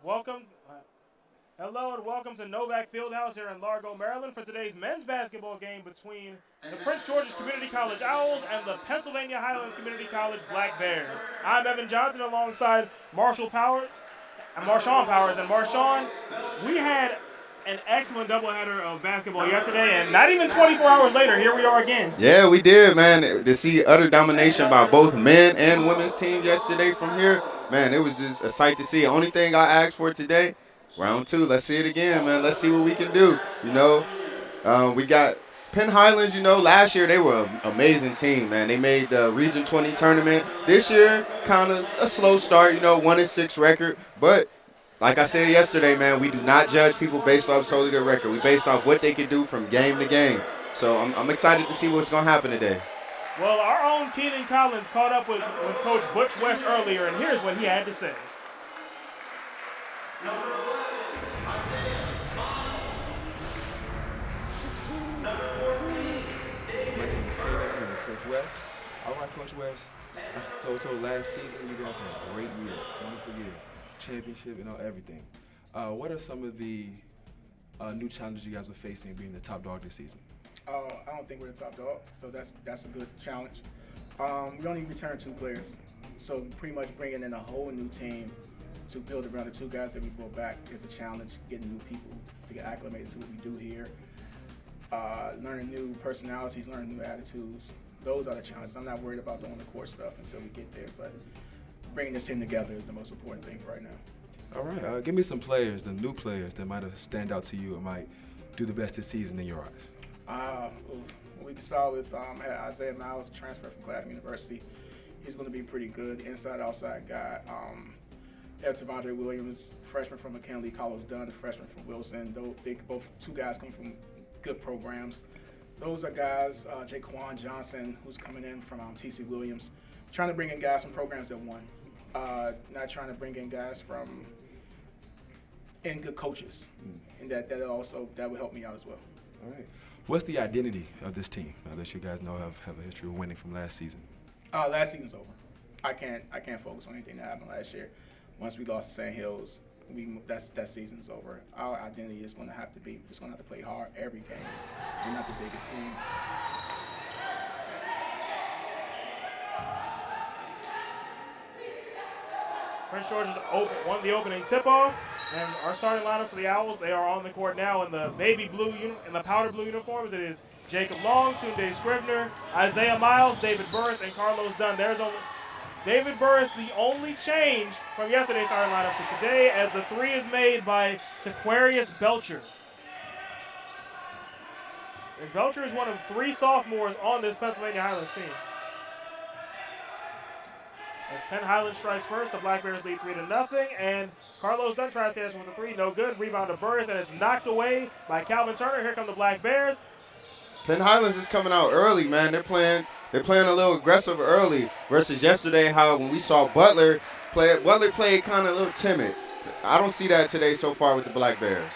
Welcome. Hello and welcome to Novak Fieldhouse here in Largo, Maryland for today's men's basketball game between the Prince George's Community College Owls and the Pennsylvania Highlands Community College Black Bears. I'm Evan Johnson alongside Marshawn Powers. And Marshawn, we had an excellent doubleheader of basketball yesterday, and not even 24 hours later, here we are again. Yeah, we did, man. To see utter domination by both men and women's team yesterday from here, man, it was just a sight to see. Only thing I asked for today, round two. Let's see it again, man. Let's see what we can do. We got Penn Highlands. Last year they were an amazing team, man. They made the Region 20 tournament. This year, kind of a slow start. 1-6 record, but like I said yesterday, man, we do not judge people based off solely their record. We based off what they can do from game to game. So I'm excited to see what's going to happen today. Well, our own Keenan Collins caught up with Coach Butch West earlier, and here's what he had to say. My name is Keenan. I'm with Coach West. All right, Coach West. I told last season you guys had a great year, wonderful year, championship and everything. What are some of the new challenges you guys are facing being the top dog this season? I don't think we're the top dog, so that's a good challenge. We only returned 2 players, so pretty much bringing in a whole new team to build around the 2 guys that we brought back is a challenge. Getting new people to get acclimated to what we do here, learning new personalities, learning new attitudes. Those are the challenges. I'm not worried about doing the core stuff until we get there, but bringing this team together is the most important thing right now. All right, give me some players, the new players that might have stand out to you and might do the best this season in your eyes. We can start with Isaiah Miles, transfer from Clapham University. He's going to be pretty good, inside-outside guy. Tavondre Williams, freshman from McKinley. Carlos Dunn, a freshman from Wilson. Both 2 guys come from good programs. Those are guys, Jaquan Johnson, who's coming in from TC Williams. Trying to bring in guys from programs that won. Not trying to bring in guys from good coaches. And that will help me out as well. All right. What's the identity of this team that you guys know have a history of winning from last season? Last season's over. I can't focus on anything that happened last year. Once we lost to St. Hills, that season's over. Our identity is going to have to be, we're just going to have to play hard every game. We're not the biggest team. Prince George's won the opening tip-off, and our starting lineup for the Owls, they are on the court now in the navy blue in the powder blue uniforms. It is Jacob Long, Tunde Scrivener, Isaiah Miles, David Burris, and Carlos Dunn. There's only David Burris, the only change from yesterday's starting lineup to today, as the 3 is made by Taquarius Belcher. And Belcher is one of 3 sophomores on this Pennsylvania Highlands team. As Penn Highlands strikes first, the Black Bears lead 3-0, and Carlos Dunn tries to answer with a 3, no good. Rebound to Burris, and it's knocked away by Calvin Turner. Here come the Black Bears. Penn Highlands is coming out early, man. They're playing a little aggressive early versus yesterday how when we saw Butler played kind of a little timid. I don't see that today so far with the Black Bears.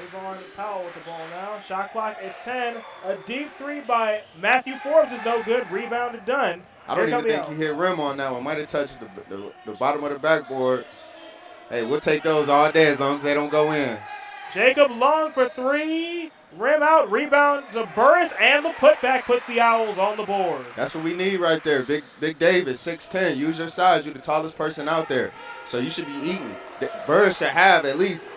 Avon Powell with the ball now. Shot clock at 10. A deep 3 by Matthew Forbes is no good. Rebound to Dunn. I don't even think he hit rim on that one. Might have touched the bottom of the backboard. Hey, we'll take those all day as long as they don't go in. Jacob Long for 3. Rim out. Rebound to Burris, and the putback puts the Owls on the board. That's what we need right there. Big David, 6'10". Use your size. You're the tallest person out there. So you should be eating. Burris should have at least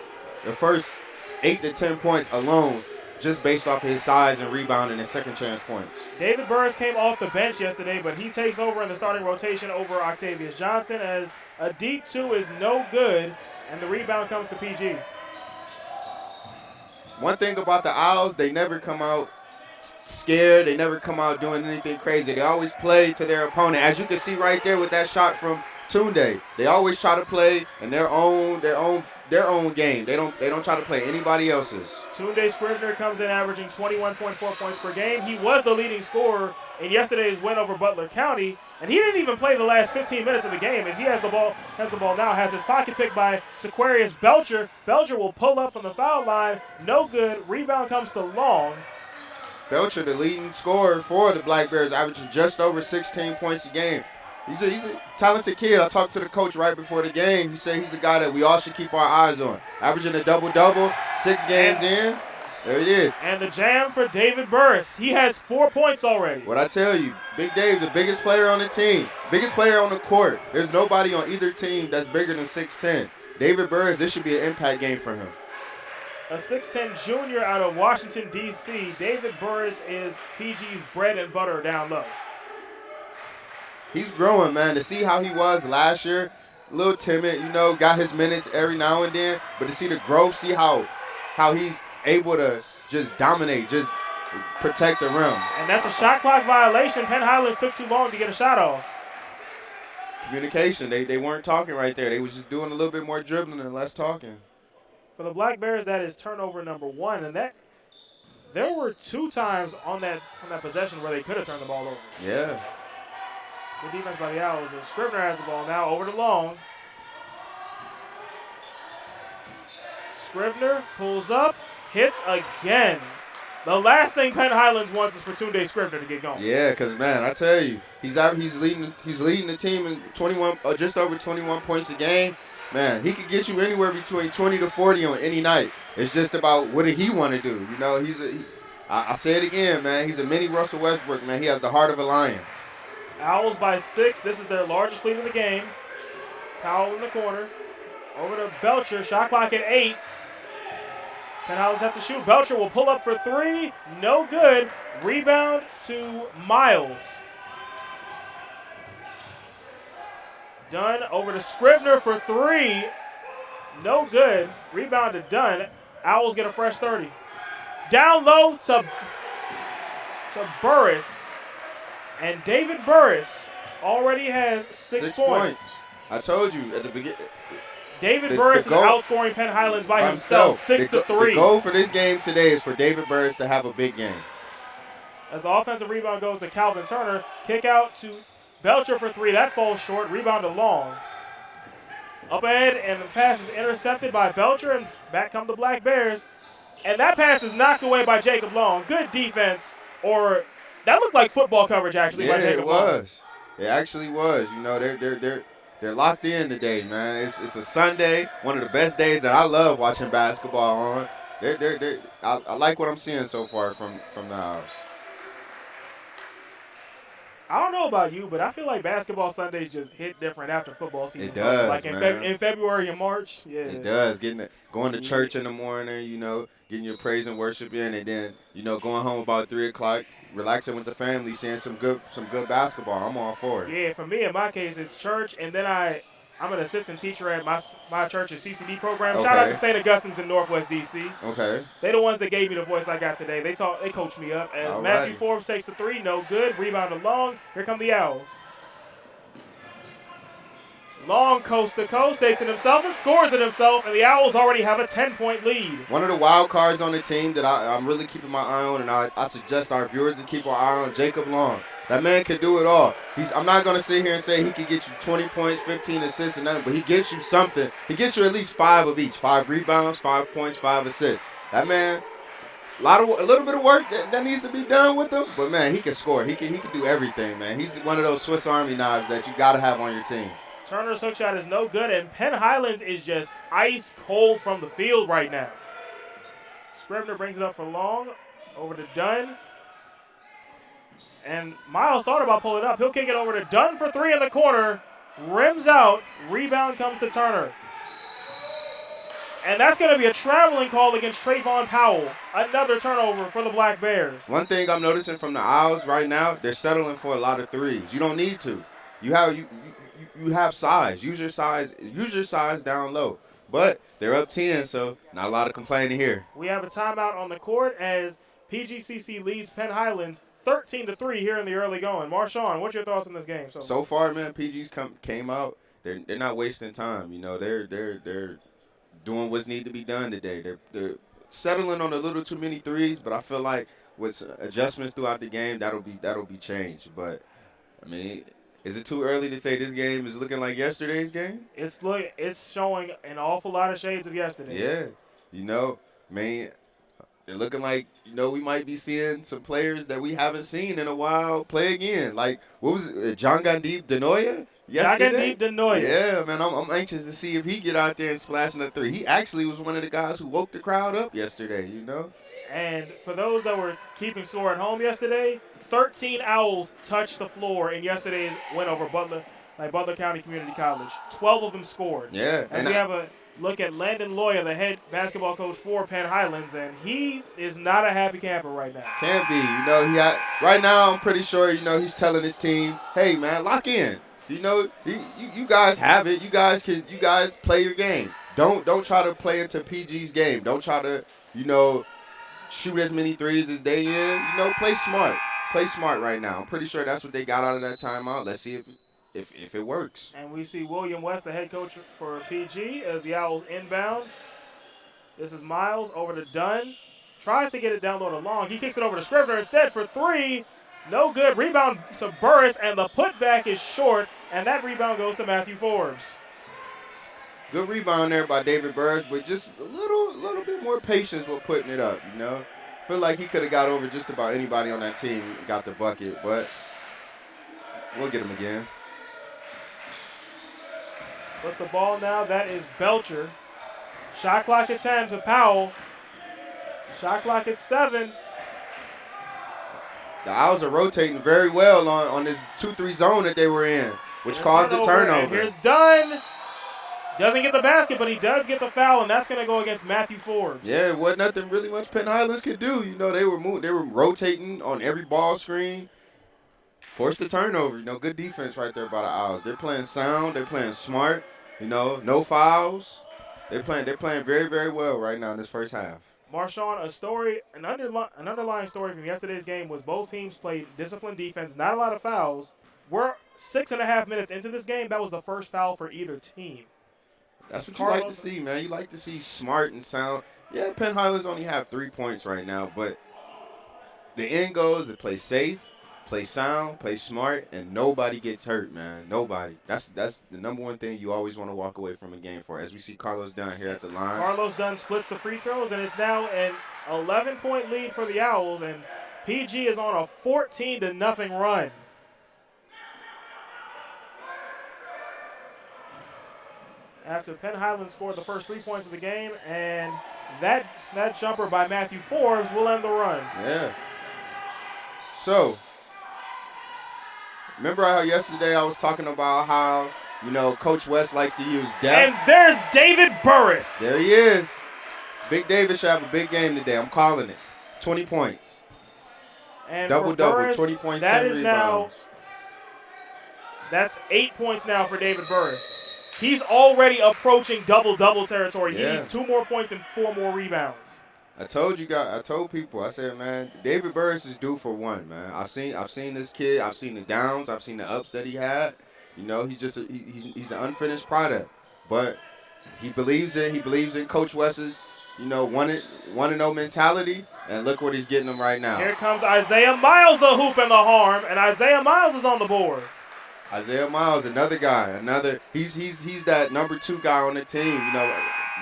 the first 8 to 10 points alone just based off of his size and rebounding and second chance points. David Burris came off the bench yesterday, but he takes over in the starting rotation over Octavius Johnson, as a deep 2 is no good, and the rebound comes to PG. One thing about the Owls, they never come out scared. They never come out doing anything crazy. They always play to their opponent. As you can see right there with that shot from Tunde, they always try to play in their own game. They don't try to play anybody else's. Tunde Scrivener comes in averaging 21.4 points per game. He was the leading scorer in yesterday's win over Butler County, and he didn't even play the last 15 minutes of the game. And he has the ball now, has his pocket picked by Taquarius Belcher. Belcher will pull up from the foul line. No good. Rebound comes to Long. Belcher, the leading scorer for the Black Bears, averaging just over 16 points a game. He's a talented kid. I talked to the coach right before the game. He said he's a guy that we all should keep our eyes on. Averaging a double-double, 6 games in. There it is. And the jam for David Burris. He has 4 points already. What I tell you, Big Dave, the biggest player on the team, biggest player on the court. There's nobody on either team that's bigger than 6'10". David Burris, this should be an impact game for him. A 6'10 junior out of Washington, D.C. David Burris is PG's bread and butter down low. He's growing, man. To see how he was last year, a little timid, got his minutes every now and then. But to see the growth, see how he's able to just dominate, just protect the rim. And that's a shot clock violation. Penn Highlands took too long to get a shot off. Communication. They weren't talking right there. They was just doing a little bit more dribbling and less talking. For the Black Bears, that is turnover number 1. And that there were 2 times on that possession where they could have turned the ball over. Yeah. Good defense by the Owls. And Scrivener has the ball now over to Long. Scrivener pulls up, hits again. The last thing Penn Highlands wants is for Tunde Scrivener to get going. Yeah, because, man, I tell you, he's leading the team in 21, just over 21 points a game. Man, he could get you anywhere between 20 to 40 on any night. It's just about what did he want to do. I say it again, man. He's a mini Russell Westbrook, man. He has the heart of a lion. Owls by 6. This is their largest lead of the game. Powell in the corner. Over to Belcher. Shot clock at 8. Penn Highlands has to shoot. Belcher will pull up for 3. No good. Rebound to Miles. Dunn over to Scrivener for 3. No good. Rebound to Dunn. Owls get a fresh 30. Down low to Burris. And David Burris already has 6 points. I told you at the beginning. David Burris is outscoring Penn Highlands by himself, 6-3. The goal for this game today is for David Burris to have a big game. As the offensive rebound goes to Calvin Turner, kick out to Belcher for 3. That falls short. Rebound to Long. Up ahead, and the pass is intercepted by Belcher, and back come the Black Bears. And that pass is knocked away by Jacob Long. Good defense, or that looked like football coverage actually by Jacob Long. Yeah, it was. It actually was. They're locked in today, man. It's a Sunday, one of the best days that I love watching basketball on. I like what I'm seeing so far from the Owls. I don't know about you, but I feel like basketball Sundays just hit different after football season. It does, like in February and March. Yeah, it does. Going to church in the morning, getting your praise and worship in, and then going home about 3:00, relaxing with the family, seeing some good basketball. I'm all for it. Yeah, for me in my case it's church, and then I'm an assistant teacher at my church's CCD program. Okay. Shout out to St. Augustine's in Northwest DC. Okay. They the ones that gave me the voice I got today. They coached me up. As Matthew Forbes takes the 3, no good. Rebound to Long. Here come the Owls. Long coast to coast, takes it himself and scores it himself, and the Owls already have a 10-point lead. One of the wild cards on the team that I'm really keeping my eye on, and I suggest our viewers to keep our eye on, Jacob Long. That man can do it all. I'm not going to sit here and say he could get you 20 points, 15 assists, and nothing, but he gets you something. He gets you at least 5 of each. 5 rebounds, 5 points, 5 assists. That man, a little bit of work that needs to be done with him, but, man, he can score. He can do everything, man. He's one of those Swiss Army knives that you got to have on your team. Turner's hook shot is no good, and Penn Highlands is just ice cold from the field right now. Scrivener brings it up for Long, over to Dunn. And Miles thought about pulling it up. He'll kick it over to Dunn for 3 in the corner. Rims out. Rebound comes to Turner. And that's going to be a traveling call against Trayvon Powell. Another turnover for the Black Bears. One thing I'm noticing from the Owls right now, they're settling for a lot of threes. You don't need to. You have size. Use your size down low. But they're up 10, so not a lot of complaining here. We have a timeout on the court as PGCC leads Penn Highlands 13-3 here in the early going. Marshawn, what's your thoughts on this game? So far, man, PG's came out. They're not wasting time. They're doing what's need to be done today. They're settling on a little too many threes, but I feel like with adjustments throughout the game, that'll be changed. But I mean, is it too early to say this game is looking like yesterday's game? It's showing an awful lot of shades of yesterday. Yeah, man. It's looking like, we might be seeing some players that we haven't seen in a while play again. Like, what was it, John Gandhi Denoya yesterday? Jagandip Denoya. Yeah, man, I'm anxious to see if he get out there and splashing a three. He actually was one of the guys who woke the crowd up yesterday, And for those that were keeping score at home yesterday, 13 Owls touched the floor in yesterday's win over Butler County Community College. 12 of them scored. Yeah. And we have a look at Landon Loya, the head basketball coach for Penn Highlands, and he is not a happy camper right now. Can't be. Right now I'm pretty sure, he's telling his team, hey, man, lock in. You guys have it. You guys play your game. Don't try to play into PG's game. Don't try to, shoot as many threes as they in. Play smart. Play smart right now. I'm pretty sure that's what they got out of that timeout. Let's see if it works. And we see William West, the head coach for PG, as the Owls inbound. This is Miles over to Dunn. Tries to get it down low to Long. He kicks it over to Scrivener instead for three. No good. Rebound to Burris, and the putback is short, and that rebound goes to Matthew Forbes. Good rebound there by David Burris, but just a little bit more patience with putting it up, Feel like he could have got over just about anybody on that team and got the bucket, but we'll get him again. With the ball now, that is Belcher. Shot clock at 10 to Powell. Shot clock at 7. The Owls are rotating very well on this 2-3 zone that they were in, which caused the turnover. And here's Dunn. Doesn't get the basket, but he does get the foul, and that's going to go against Matthew Forbes. Yeah, it wasn't nothing really much Penn Highlands could do. They were rotating on every ball screen. Forced the turnover. Good defense right there by the Owls. They're playing sound. They're playing smart. No fouls. They're playing very, very well right now in this first half. Marshawn, an underlying story from yesterday's game was both teams played disciplined defense, not a lot of fouls. We're 6.5 minutes into this game. That was the first foul for either team. That's what you like to see, man. You like to see smart and sound. Yeah, Penn Highlands only have 3 points right now, but the end goal is to play safe, play sound, play smart, and nobody gets hurt, man. Nobody. That's the number one thing you always want to walk away from a game for. As we see Carlos Dunn here at the line. Carlos Dunn splits the free throws, and it's now an 11-point lead for the Owls, and PG is on a 14-0 run. After Penn Highlands scored the first 3 points of the game, and that jumper by Matthew Forbes will end the run. Yeah. So, remember how yesterday I was talking about how, Coach West likes to use depth? And there's David Burris. There he is. Big David should have a big game today. I'm calling it. 20 points. And Double-double, 20 points, 10 rebounds. That's 8 points now for David Burris. He's already approaching double-double territory. He needs 2 more points and 4 more rebounds. I told people, I said, man, David Burris is due for one, man. I've seen this kid. I've seen the downs. I've seen the ups that he had. He's an unfinished product. But he believes in Coach West's, 1-0 mentality. And look what he's getting them right now. Here comes Isaiah Miles, the hoop and the harm, and Isaiah Miles is on the board. Isaiah Miles, another guy, he's that number 2 guy on the team,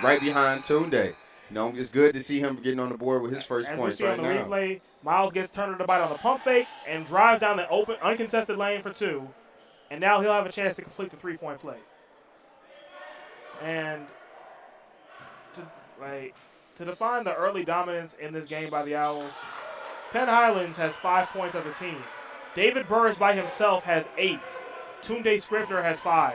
right behind Tunde. It's good to see him getting on the board with his first points right now. As we see on the replay, Miles gets turned to the bite on the pump fake and drives down the open, uncontested lane for 2. And now he'll have a chance to complete the 3-point play. And to define the early dominance in this game by the Owls, Penn Highlands has 5 points as a team. David Burris by himself has 8. Tunde Scrivener has 5.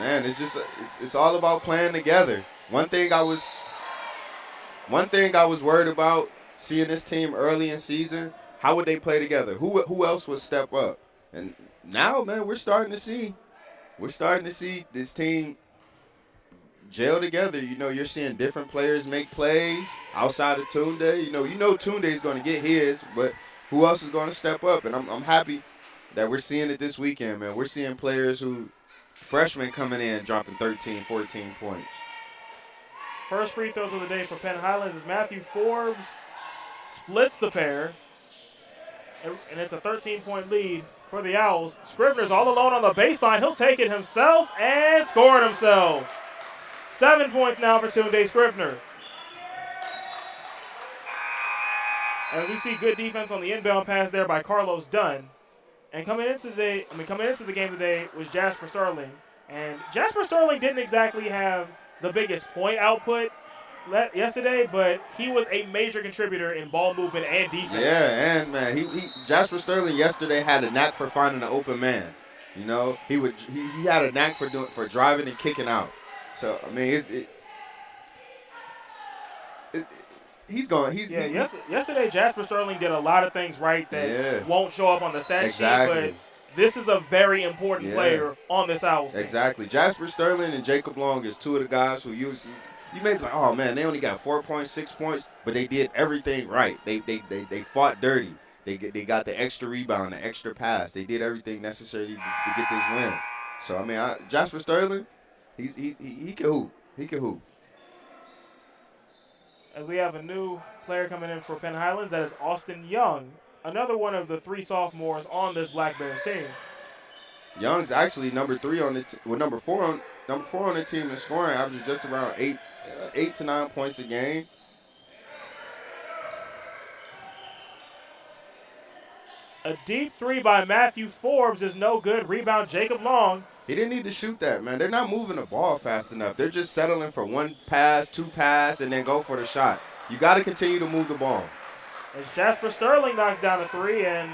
Man, it's all about playing together. One thing I was worried about seeing this team early in season, how would they play together? Who else would step up? And now, man, we're starting to see this team gel together. You're seeing different players make plays outside of Tunde. Tunde is going to get his, but who else is going to step up? And I'm happy that we're seeing it this weekend, man. We're seeing freshmen coming in, dropping 13, 14 points. First free throws of the day for Penn Highlands is Matthew Forbes splits the pair, and it's a 13-point lead for the Owls. Scrivener's all alone on the baseline. He'll take it himself and score it himself. 7 points now for Tunde Scrivener. And we see good defense on the inbound pass there by Carlos Dunn. And coming into the game today was Jasper Sterling. And Jasper Sterling didn't exactly have the biggest point output yesterday, but he was a major contributor in ball movement and defense. Yeah, and man, Jasper Sterling yesterday had a knack for finding an open man. You know, he had a knack for driving and kicking out. So I mean, yesterday Jasper Sterling did a lot of things right that won't show up on the stat sheet, but this is a very important player on this Owls team. Exactly. Jasper Sterling and Jacob Long is two of the guys who you may be like, oh man, they only got 4.6 points, but they did everything right. They fought dirty. They got the extra rebound, the extra pass. They did everything necessary to get this win. So I mean, Jasper Sterling, he can hoop. He can hoop. As we have a new player coming in for Penn Highlands, that is Austin Young, another one of the 3 sophomores on this Black Bears team. Young's actually number 4 on the team in scoring, averaging just around 8 to 9 points a game. A deep 3 by Matthew Forbes is no good. Rebound, Jacob Long. He didn't need to shoot that, man. They're not moving the ball fast enough. They're just settling for 1 pass, 2 pass, and then go for the shot. You got to continue to move the ball. As Jasper Sterling knocks down a 3, and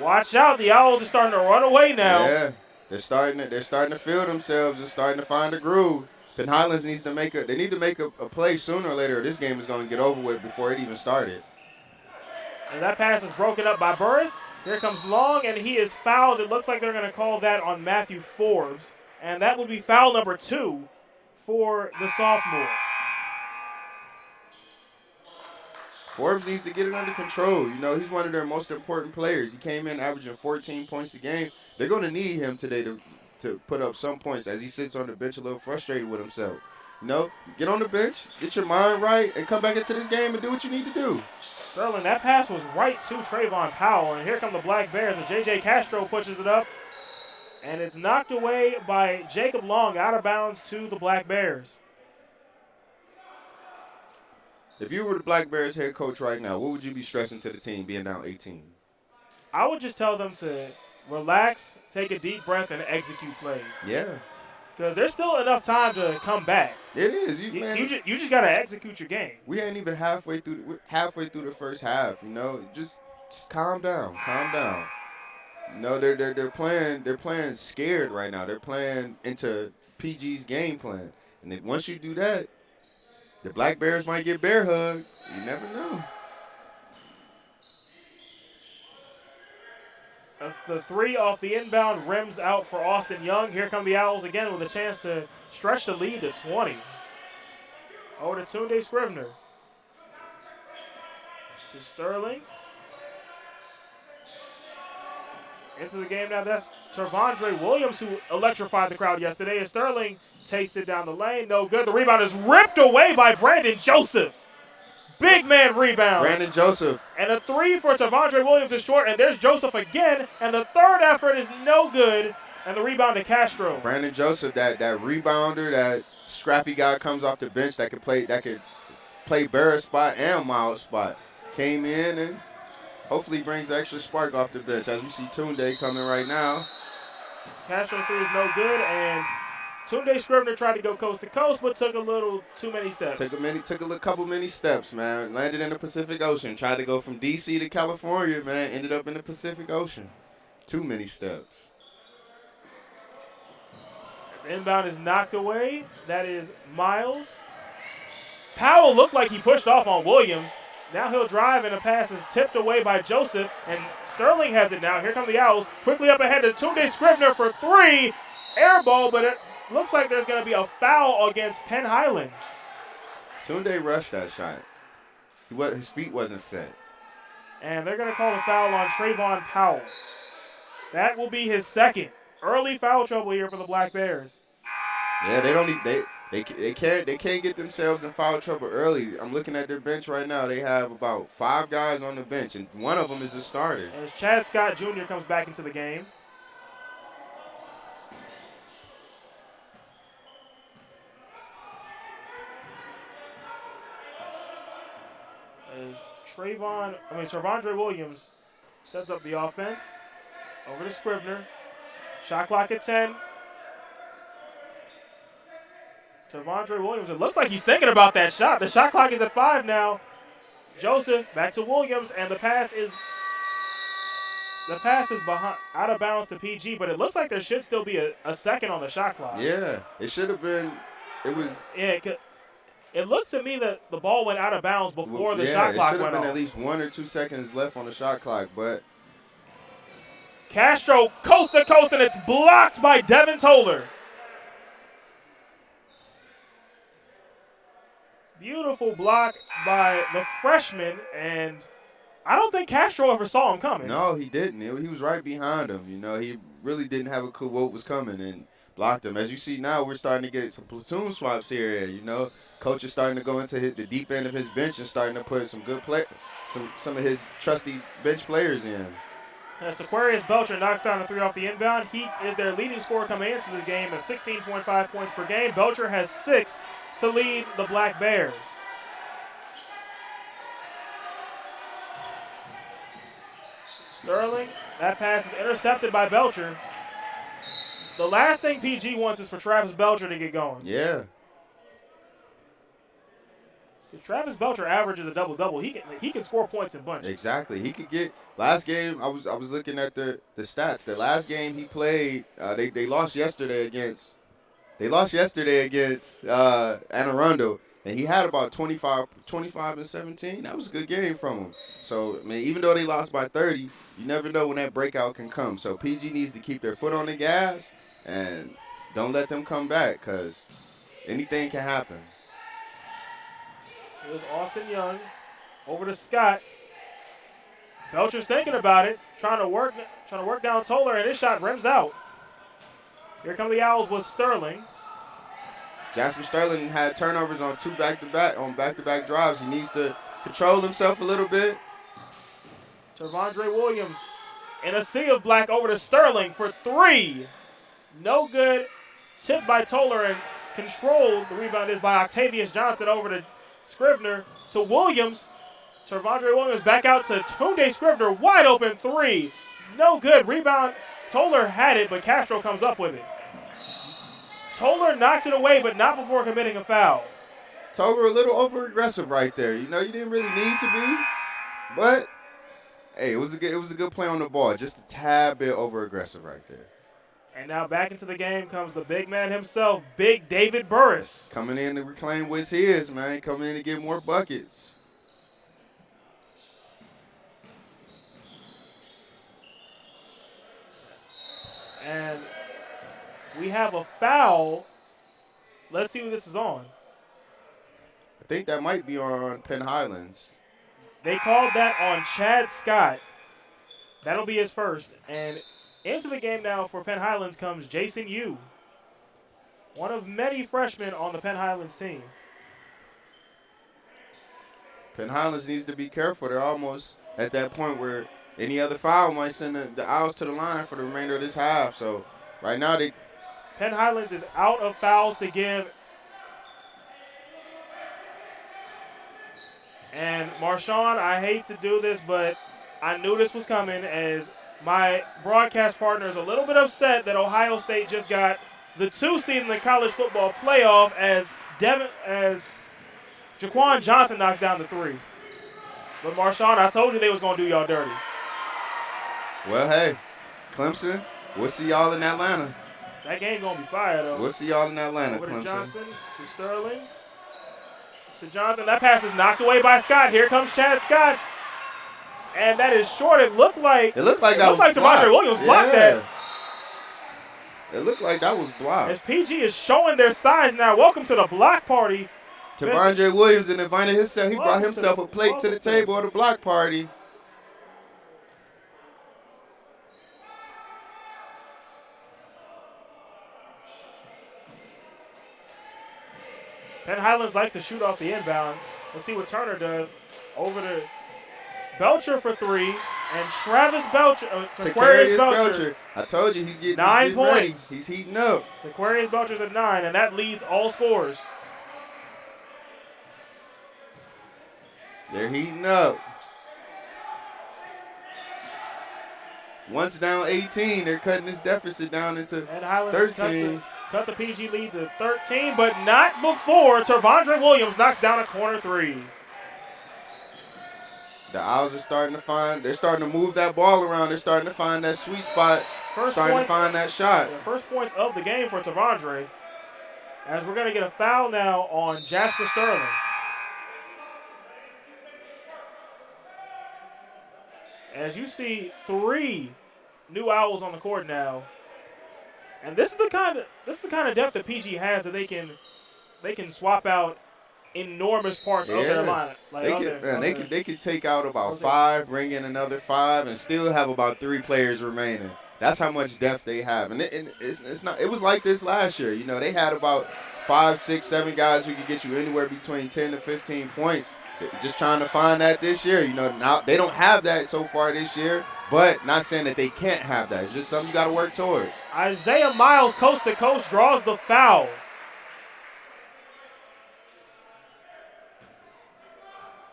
watch out, the Owls are starting to run away now. Yeah, they're starting to feel themselves and starting to find a groove. Penn Highlands needs to make a play sooner or later. This game is going to get over with before it even started. And that pass is broken up by Burris. Here comes Long, and he is fouled. It looks like they're going to call that on Matthew Forbes. And that would be foul number 2 for the sophomore. Forbes needs to get it under control. You know, he's one of their most important players. He came in averaging 14 points a game. They're going to need him today to put up some points as he sits on the bench a little frustrated with himself. You know, get on the bench, get your mind right, and come back into this game and do what you need to do. Sterling, that pass was right to Trayvon Powell, and here come the Black Bears, and J.J. Castro pushes it up, and it's knocked away by Jacob Long out of bounds to the Black Bears. If you were the Black Bears head coach right now, what would you be stressing to the team being down 18? I would just tell them to relax, take a deep breath, and execute plays. Yeah. Because there's still enough time to come back. It is. You just got to execute your game. We ain't even halfway through the first half, you know. Just calm down. Calm down. You know, they're playing scared right now. They're playing into PG's game plan. And then once you do that, the Black Bears might get bear hugged. You never know. The 3 off the inbound rims out for Austin Young. Here come the Owls again with a chance to stretch the lead to 20. Over to Tunde Scrivener. To Sterling. Into the game now. That's Tervondre Williams, who electrified the crowd yesterday. And Sterling takes it down the lane. No good. The rebound is ripped away by Brandon Joseph. Big man rebound. Brandon Joseph. And a 3 for Tervondre Williams is short, and there's Joseph again, and the third effort is no good, and the rebound to Castro. Brandon Joseph, that rebounder, that scrappy guy comes off the bench that could play Barrett's spot and Miles' spot. Came in and hopefully brings the extra spark off the bench as we see Tunde coming right now. Castro's 3 is no good, and Tunde Scrivener tried to go coast to coast, but took a little too many steps. Took a couple many steps, man. Landed in the Pacific Ocean. Tried to go from D.C. to California, man. Ended up in the Pacific Ocean. Too many steps. The inbound is knocked away. That is Miles. Powell looked like he pushed off on Williams. Now he'll drive, and the pass is tipped away by Joseph, and Sterling has it now. Here come the Owls. Quickly up ahead to Tunde Scrivener for 3. Air ball, but it looks like there's going to be a foul against Penn Highlands. Tunde rushed that shot. His feet wasn't set. And they're going to call the foul on Trayvon Powell. That will be his second. Early foul trouble here for the Black Bears. Yeah, they can't get themselves in foul trouble early. I'm looking at their bench right now. They have about 5 guys on the bench, and one of them is a starter. As Chad Scott Jr. comes back into the game. As Tervondre Williams sets up the offense. Over to Scrivener. Shot clock at 10. Tervondre Williams, it looks like he's thinking about that shot. The shot clock is at 5 now. Joseph back to Williams, and the pass is behind, out of bounds to PG, but it looks like there should still be a second on the shot clock. Yeah, it should have been. It was. Yeah, it looked to me that the ball went out of bounds before the shot clock went off. It should have been at least 1 or 2 seconds left on the shot clock, but. Castro coast to coast, and it's blocked by Devin Toller. Beautiful block by the freshman, and I don't think Castro ever saw him coming. No, he didn't. He was right behind him. You know, he really didn't have a clue what was coming and blocked him. As you see now, we're starting to get some platoon swaps here. You know, coach is starting to go into the deep end of his bench and starting to put some good some of his trusty bench players in. As Aquarius Belcher knocks down the 3 off the inbound, he is their leading scorer coming into the game at 16.5 points per game. Belcher has 6 to lead the Black Bears. Sterling, that pass is intercepted by Belcher. The last thing PG wants is for Travis Belcher to get going. Yeah. If Travis Belcher averages a double-double, he can score points in bunches. Exactly. He could get last game. I was looking at the stats. The last game he played, they lost yesterday against Anne Arundel, and he had about 25 and 17. That was a good game from him. So, I mean, even though they lost by 30, you never know when that breakout can come. So PG needs to keep their foot on the gas and don't let them come back, because anything can happen. Here's Austin Young over to Scott. Belcher's thinking about it, trying to work down Toller, and his shot rims out. Here come the Owls with Sterling. Jasper Sterling had turnovers on back-to-back drives. He needs to control himself a little bit. Tervondre Williams in a sea of black over to Sterling for 3. No good. Tipped by Toller and controlled. The rebound is by Octavius Johnson over to Scrivener. So Williams, Tervondre Williams back out to Tunde Scrivener. Wide open 3. No good. Rebound. Toller had it, but Castro comes up with it. Toller knocks it away, but not before committing a foul. Toller a little over-aggressive right there. You know, you didn't really need to be, but hey, it was a good play on the ball. Just a tad bit over-aggressive right there. And now back into the game comes the big man himself, Big David Burris. Coming in to reclaim what's his, man. Coming in to get more buckets. And we have a foul. Let's see who this is on. I think that might be on Penn Highlands. They called that on Chad Scott. That'll be his first. And into the game now for Penn Highlands comes Jason Yu, one of many freshmen on the Penn Highlands team. Penn Highlands needs to be careful. They're almost at that point where any other foul might send the Owls to the line for the remainder of this half. So right now Penn Highlands is out of fouls to give. And Marshawn, I hate to do this, but I knew this was coming, as my broadcast partner is a little bit upset that Ohio State just got the 2 seed in the college football playoff as Jaquan Johnson knocks down the 3. But Marshawn, I told you they was going to do y'all dirty. Well, hey, Clemson, we'll see y'all in Atlanta. That game going to be fire, though. We'll see y'all in Atlanta, Over Clemson. to Johnson, to Sterling, to Johnson. That pass is knocked away by Scott. Here comes Chad Scott. And that is short. It looked like Tervondre Williams blocked that. It looked like that was blocked. As PG is showing their size now. Welcome to the block party. Tervondre Williams invited himself. He brought himself a plate to the table at the block party. Penn Highlands likes to shoot off the inbound. Let's see what Turner does. Over to Belcher for 3, and Travis Belcher, Aquarius Belcher. I told you he's getting 9 points. Ready. He's heating up. Aquarius Belcher's at 9, and that leads all scores. They're heating up. Once down 18, they're cutting this deficit down into And Highlands 13. cut the PG lead to 13, but not before Tervondre Williams knocks down a corner three. The Owls are they're starting to move that ball around. They're starting to find that sweet spot, starting to find that shot. The first points of the game for Tervondre, as we're going to get a foul now on Jasper Sterling. As you see 3 new Owls on the court now. And this is the kind of depth that PG has that they can swap out enormous parts of their lineup. Like they could take out about 5, bring in another 5, and still have about 3 players remaining. That's how much depth they have, and it's not. It was like this last year. You know, they had about 5, 6, 7 guys who could get you anywhere between 10 to 15 points. Just trying to find that this year. You know, now they don't have that so far this year, but not saying that they can't have that. It's just something you got to work towards. Isaiah Miles, coast to coast, draws the foul.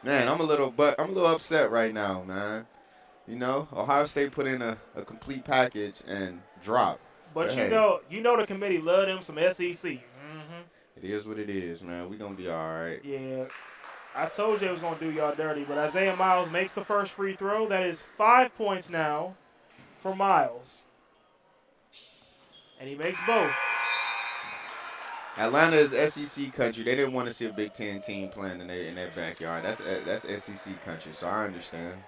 Man, I'm a little upset right now, man. You know, Ohio State put in a complete package and dropped. But hey, you know the committee love them some SEC. Mm-hmm. It is what it is, man. We're going to be all right. Yeah. I told you it was going to do y'all dirty, but Isaiah Miles makes the first free throw. That is 5 points now for Miles. And he makes both. Atlanta is SEC country. They didn't want to see a Big Ten team playing in their backyard. That's SEC country, so I understand.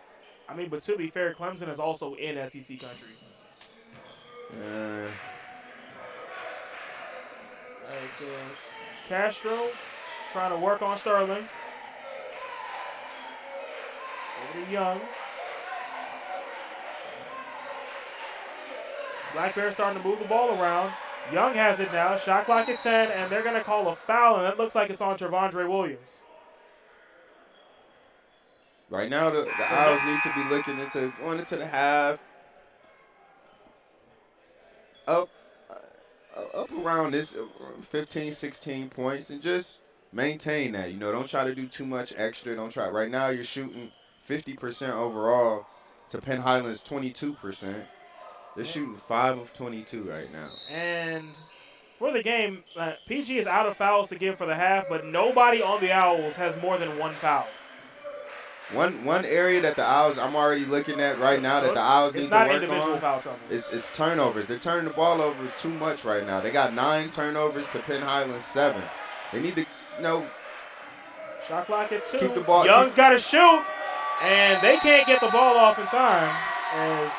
I mean, but to be fair, Clemson is also in SEC country. All right, so Castro trying to work on Sterling. Over to Young. Black Bear starting to move the ball around. Young has it now. Shot clock at 10, and they're going to call a foul, and it looks like it's on Tervondre Williams. Right now, the Owls need to be looking going into the half. Up around this 15, 16 points, and just maintain that. You know, don't try to do too much extra. Don't try. Right now, you're shooting 50% overall to Penn Highlands 22%. They're shooting 5 of 22 right now. And for the game, PG is out of fouls to give for the half, but nobody on the Owls has more than 1 foul. One area that the Owls, I'm already looking at right now that the Owls need to work on, foul trouble. It's turnovers. They're turning the ball over too much right now. They got 9 turnovers to Penn Highlands 7. They need to, shot clock at 2. Keep the ball. Young's got to shoot, and they can't get the ball off in time. As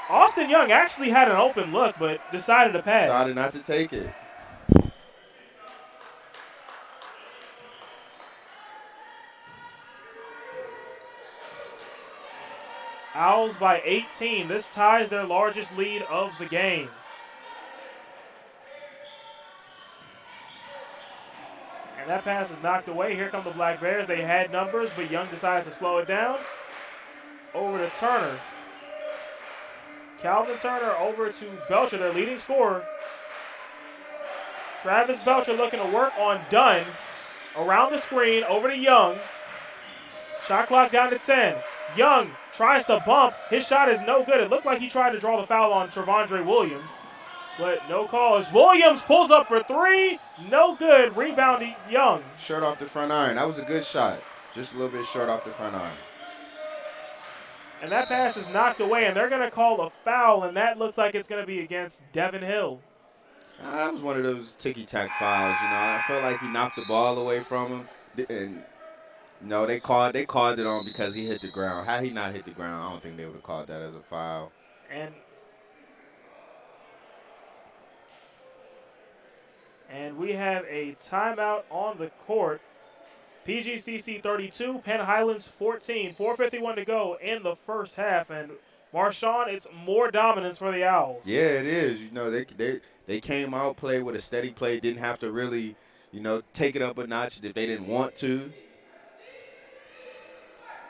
Austin Young actually had an open look, but decided to pass. Decided not to take it. Owls by 18. This ties their largest lead of the game. And that pass is knocked away. Here come the Black Bears. They had numbers, but Young decides to slow it down. Over to Turner. Calvin Turner over to Belcher, their leading scorer. Travis Belcher looking to work on Dunn. Around the screen, over to Young. Shot clock down to 10. Young tries to bump. His shot is no good. It looked like he tried to draw the foul on Tervondre Williams, but no calls. Williams pulls up for 3. No good. Rebound to Young. Short off the front iron. That was a good shot. Just a little bit short off the front iron. And that pass is knocked away, and they're going to call a foul, and that looks like it's going to be against Devin Hill. That was one of those ticky-tack fouls. You know, I felt like he knocked the ball away from him, and no, they called it on because he hit the ground. Had he not hit the ground, I don't think they would have called that as a foul. And we have a timeout on the court. PGCC 32, Penn Highlands 14. 4:51 to go in the first half. And Marshawn, it's more dominance for the Owls. Yeah, it is. You know, they came out, played with a steady play, didn't have to really, take it up a notch if they didn't want to.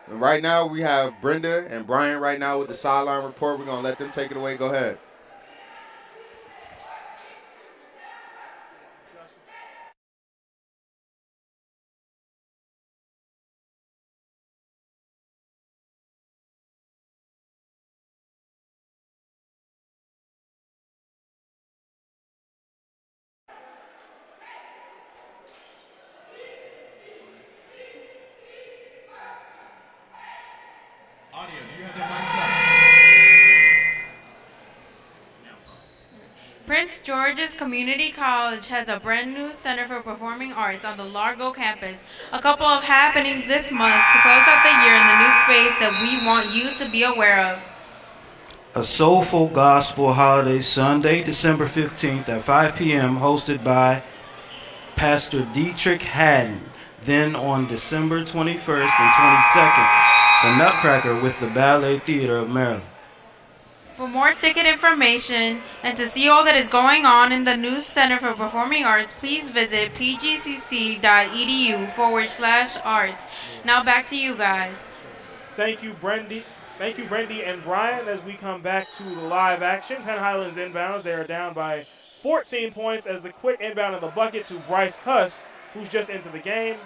And right now we have Brenda and Brian right now with the sideline report. We're going to let them take it away. Go ahead. Prince George's Community College has a brand new Center for Performing Arts on the Largo campus. A couple of happenings this month to close out the year in the new space that we want you to be aware of. A soulful gospel holiday Sunday, December 15th at 5 p.m. hosted by Pastor Dietrich Haddon. Then on December 21st and 22nd, the Nutcracker with the Ballet Theater of Maryland. For more ticket information and to see all that is going on in the new Center for Performing Arts, please visit pgcc.edu/arts. Now back to you guys. Thank you, Brendy. Thank you, Brendy and Brian. As we come back to the live action, Penn Highlands inbounds. They are down by 14 points as the quick inbound in the bucket to Bryce Huss, who's just into the game.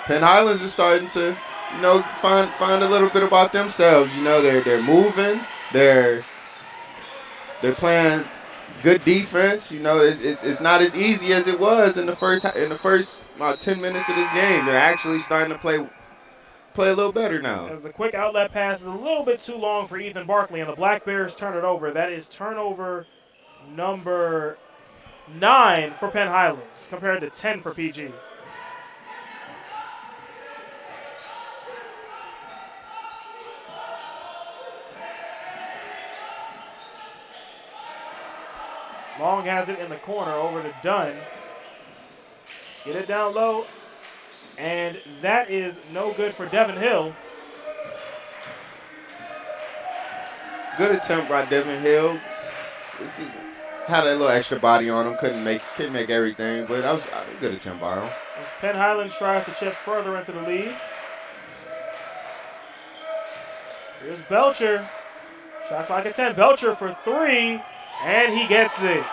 Penn Highlands is starting to, find a little bit about themselves. They're moving. They're playing good defense. It's not as easy as it was in the first about 10 minutes of this game. They're actually starting to play a little better now. As the quick outlet pass is a little bit too long for Ethan Barkley, and the Black Bears turn it over. That is turnover number 9 for Penn Highlands compared to 10 for PG. Long has it in the corner over to Dunn. Get it down low. And that is no good for Devin Hill. Good attempt by Devin Hill. Had a little extra body on him. Couldn't make everything, but that was a good attempt by him. Penn Highlands tries to chip further into the lead. Here's Belcher. Shot clock at 10. Belcher for 3, and he gets it.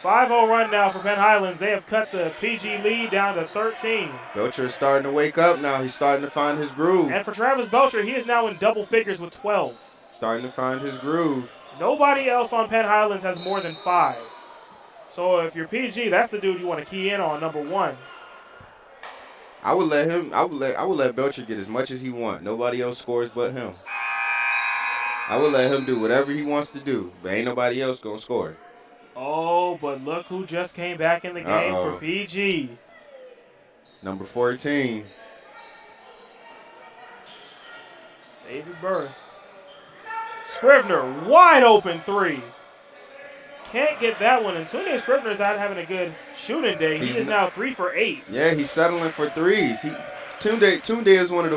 5-0 run now for Penn Highlands. They have cut the PG lead down to 13. Belcher is starting to wake up now. He's starting to find his groove. And for Travis Belcher, he is now in double figures with 12. Starting to find his groove. Nobody else on Penn Highlands has more than 5. So if you're PG, that's the dude you want to key in on, number 1. I would let Belcher get as much as he wants. Nobody else scores but him. I would let him do whatever he wants to do, but ain't nobody else gonna score. Oh, but look who just came back in the game for PG. Number 14. David Burris. Scrivener, wide open 3. Can't get that one. And Tunde Scrivener's not having a good shooting day. He is now 3 for 8. Yeah, he's settling for threes. Tunde is one of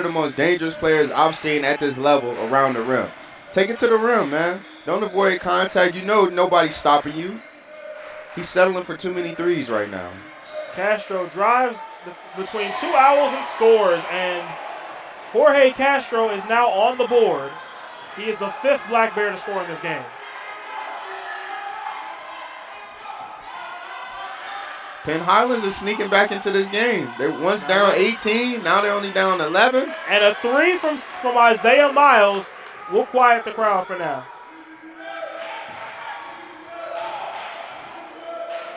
the most dangerous players I've seen at this level around the rim. Take it to the rim, man. Don't avoid contact. Nobody's stopping you. He's settling for too many threes right now. Castro drives between 2 owls and scores, and Jorge Castro is now on the board. He is the 5th Black Bear to score in this game. Penn Highlands is sneaking back into this game. They once down 18, now they're only down 11. And a 3 from Isaiah Miles will quiet the crowd for now.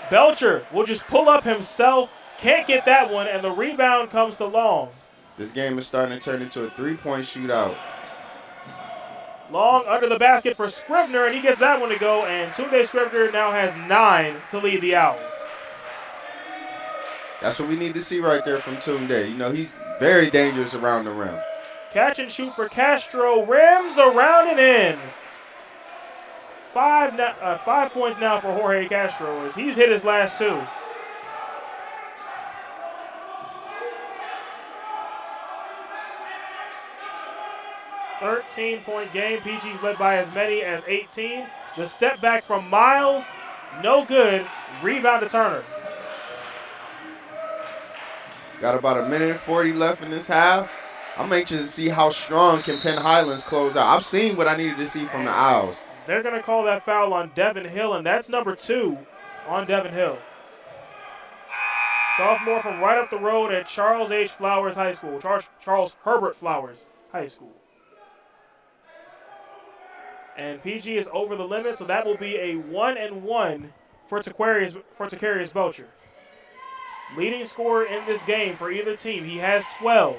Belcher will just pull up himself, can't get that one, and the rebound comes to Long. This game is starting to turn into a 3-point shootout. Long under the basket for Scrivener, and he gets that one to go, and Tunde Scrivener now has 9 to lead the Owls. That's what we need to see right there from Tunde. He's very dangerous around the rim. Catch and shoot for Castro, rims around and in. 5 points now for Jorge Castro as he's hit his last 2. .13 game. PG's led by as many as 18. The step back from Miles, no good. Rebound to Turner. Got about 1:40 left in this half. I'm anxious to see how strong can Penn Highlands close out. I've seen what I needed to see from the Owls. They're going to call that foul on Devin Hill, and that's number 2 on Devin Hill. Sophomore from right up the road at Charles H. Flowers High School. Charles Herbert Flowers High School. And PG is over the limit, so that will be a 1-and-1 for Takarius Belcher. Leading scorer in this game for either team. He has 12.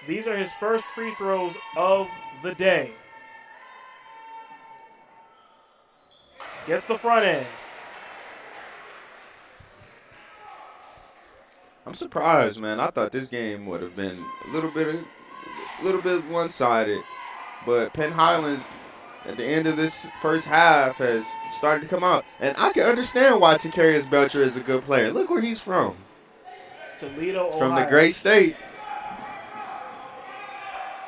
These are his first free throws of the day. Gets the front end. I'm surprised, man. I thought this game would have been a little bit one-sided, but Penn Highlands at the end of this first half has started to come out, and I can understand why Takarius Belcher is a good player. Look where he's from. Toledo, From Ohio. the great state.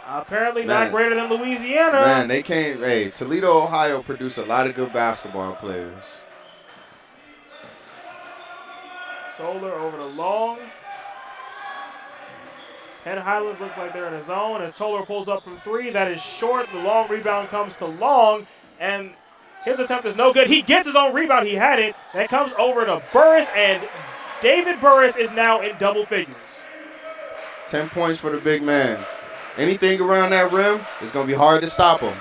Apparently Man. not greater than Louisiana. Man, they can't. Hey, Toledo, Ohio produced a lot of good basketball players. Solar over to Long. Penn Highlands looks like they're in a zone as Toller pulls up from three. That is short. The long rebound comes to Long, and his attempt is no good. He gets his own rebound. He had it. That comes over to Burris, and David Burris is now in double figures. 10 points for the big man. Anything around that rim, it's going to be hard to stop him.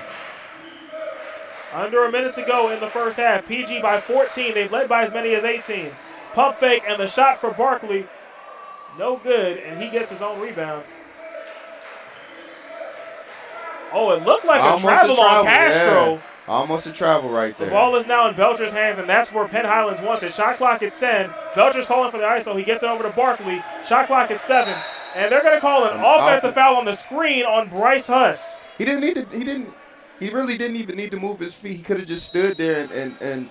Under a minute to go in the first half. PG by 14. They've led by as many as 18. Pump fake and the shot for Barkley. No good, and he gets his own rebound. Oh, it looked like a travel on Castro. Yeah. Almost a travel right there. The ball is now in Belcher's hands, and that's where Penn Highlands wants it. Shot clock at 10. Belcher's calling for the ISO. He gets it over to Barkley. Shot clock at 7. And they're going to call an offensive foul on the screen on Bryce Huss. He really didn't even need to move his feet. He could have just stood there and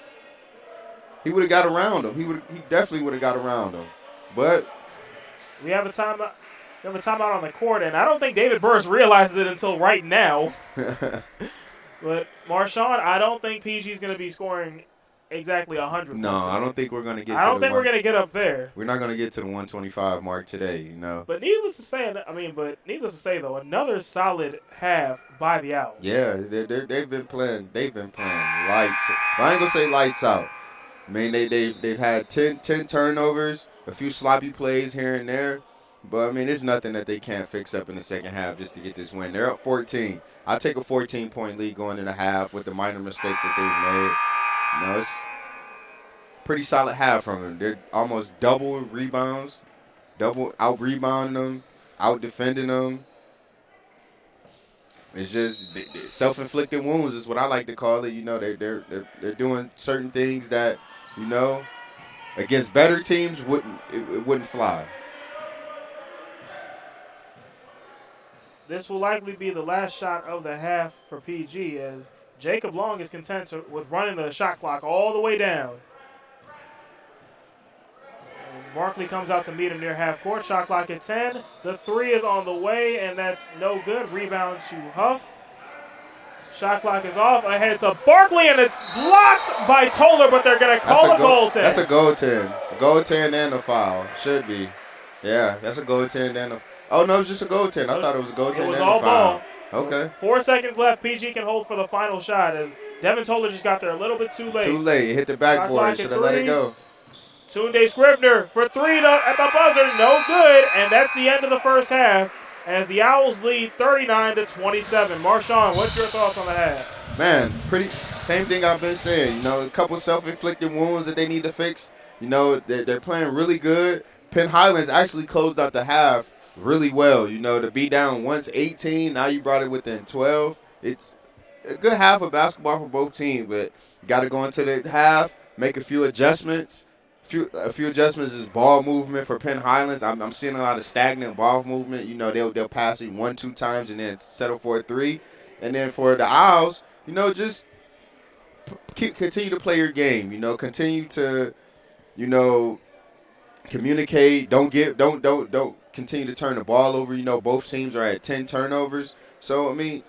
he would have got around him. He definitely would have got around him. But we have a timeout. We have a timeout on the court, and I don't think David Burris realizes it until right now. But Marshawn, I don't think PG is going to be scoring exactly 100. No, I don't think we're going to get. I don't think we're going to get up there. We're not going to get to the 125 mark today, you know. But needless to say, though, another solid half by the Owls. Yeah, they've been playing. They've been playing lights. Well, I ain't gonna say lights out. I mean, they've had 10 turnovers, a few sloppy plays here and there. But, I mean, there's nothing that they can't fix up in the second half just to get this win. They're up 14. I'll take a 14-point lead going in the half with the minor mistakes that they've made. You know, it's a pretty solid half from them. They're almost double rebounds, double out-rebounding them, out-defending them. It's just self-inflicted wounds is what I like to call it. You know, they're doing certain things that, you know, against better teams it wouldn't fly. This will likely be the last shot of the half for PG as Jacob Long is content with running the shot clock all the way down. As Barkley comes out to meet him near half court. Shot clock at 10. The three is on the way, and that's no good. Rebound to Huff. Shot clock is off. Ahead to Barkley, and it's blocked by Toller, but they're going to call a goaltend. That's a goaltend. Goaltend and a foul. Should be. Yeah, that's a goaltend and a. Oh, no, it was just a goaltend. I thought it was a goaltend and a foul. It was all ball. Okay. 4 seconds left. PG can hold for the final shot. As Devin Toller just got there a little bit too late. Too late. He hit the backboard. Should have let it go. Tunde Scrivener for three at the buzzer. No good. And that's the end of the first half as the Owls lead 39-27. Marshawn, what's your thoughts on the half? Man, same thing I've been saying. You know, a couple self-inflicted wounds that they need to fix. You know, they're playing really good. Penn Highlands actually closed out the half really well. You know, to be down once 18, now you brought it within 12. It's a good half of basketball for both teams, but you got to go into the half, make a few adjustments. A few adjustments is ball movement for Penn Highlands. I'm seeing a lot of stagnant ball movement. You know, they'll pass it 1-2 times and then settle for a 3. And then for the Owls, you know, just continue to play your game. You know, continue to, you know, communicate. Don't continue to turn the ball over. You know, both teams are at 10 turnovers. So, I mean,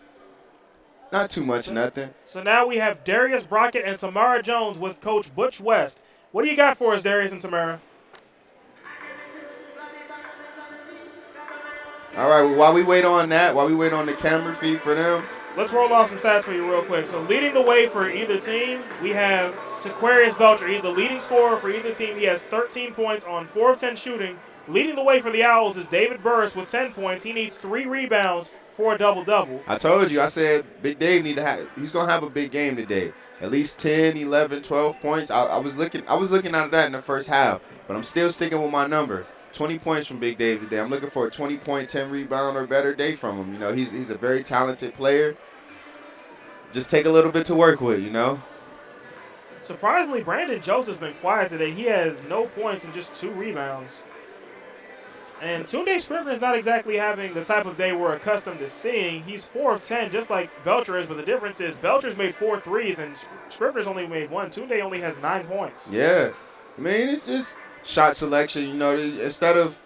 not too much, nothing. So now we have Darius Brockett and Tamara Jones with Coach Butch West. What do you got for us, Darius and Tamara? All right, well, while we wait on the camera feed for them. Let's roll off some stats for you real quick. So leading the way for either team, we have Takarius Belcher. He's the leading scorer for either team. He has 13 points on 4 of 10 shooting. Leading the way for the Owls is David Burris with 10 points. He needs 3 rebounds for a double-double. I told you, I said Big Dave he's going to have a big game today. at least 10, 11, 12 points. I was looking at that in the first half, but I'm still sticking with my number. 20 points from Big Dave today. I'm looking for a 20-point, 10 rebound or better day from him. You know, he's a very talented player. Just take a little bit to work with, you know. Surprisingly, Brandon Joseph's been quiet today. He has no points and just 2 rebounds. And Tunde Scrivener's not exactly having the type of day we're accustomed to seeing. He's 4 of 10, just like Belcher is, but the difference is Belcher's made 4 threes and Scrivener's only made 1. Tunde only has 9 points. Yeah. I mean, it's just shot selection, you know. Instead of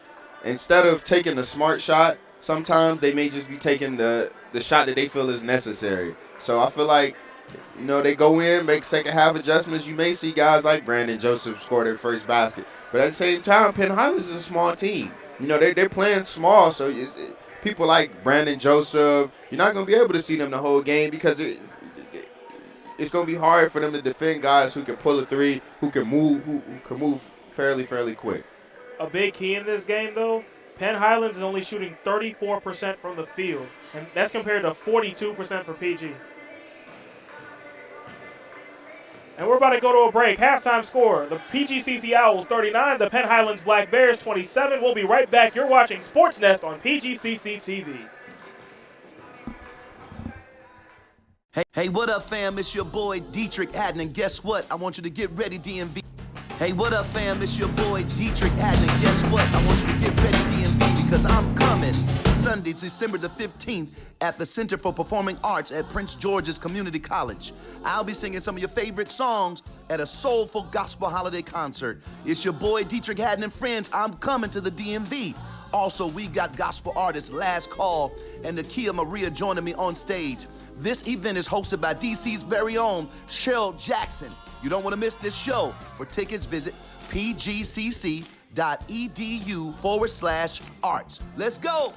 taking the smart shot, sometimes they may just be taking the shot that they feel is necessary. So I feel like, you know, they go in, make second half adjustments. You may see guys like Brandon Joseph score their first basket. But at the same time, Penn Highlands is a small team. You know, they're playing small, so people like Brandon Joseph, you're not going to be able to see them the whole game because it's going to be hard for them to defend guys who can pull a three, who can move fairly quick. A big key in this game, though, Penn Highlands is only shooting 34% from the field, and that's compared to 42% for PG. And we're about to go to a break. Halftime score, the PGCC Owls 39, the Penn Highlands Black Bears 27. We'll be right back. You're watching Sports Nest on PGCC TV. Hey, what up, fam? It's your boy, Dietrich Haddon, and guess what? I want you to get ready, DMV. Hey, what up, fam? It's your boy, Dietrich Haddon, and guess what? I want you to get ready, DMV, because I'm coming Sunday, December the 15th, at the Center for Performing Arts at Prince George's Community College. I'll be singing some of your favorite songs at a soulful gospel holiday concert. It's your boy, Dietrich Haddon, and friends, I'm coming to the DMV. Also, we got gospel artist Last Call and Nakia Maria joining me on stage. This event is hosted by DC's very own Cheryl Jackson. You don't want to miss this show. For tickets, visit pgcc.edu/arts. Let's go.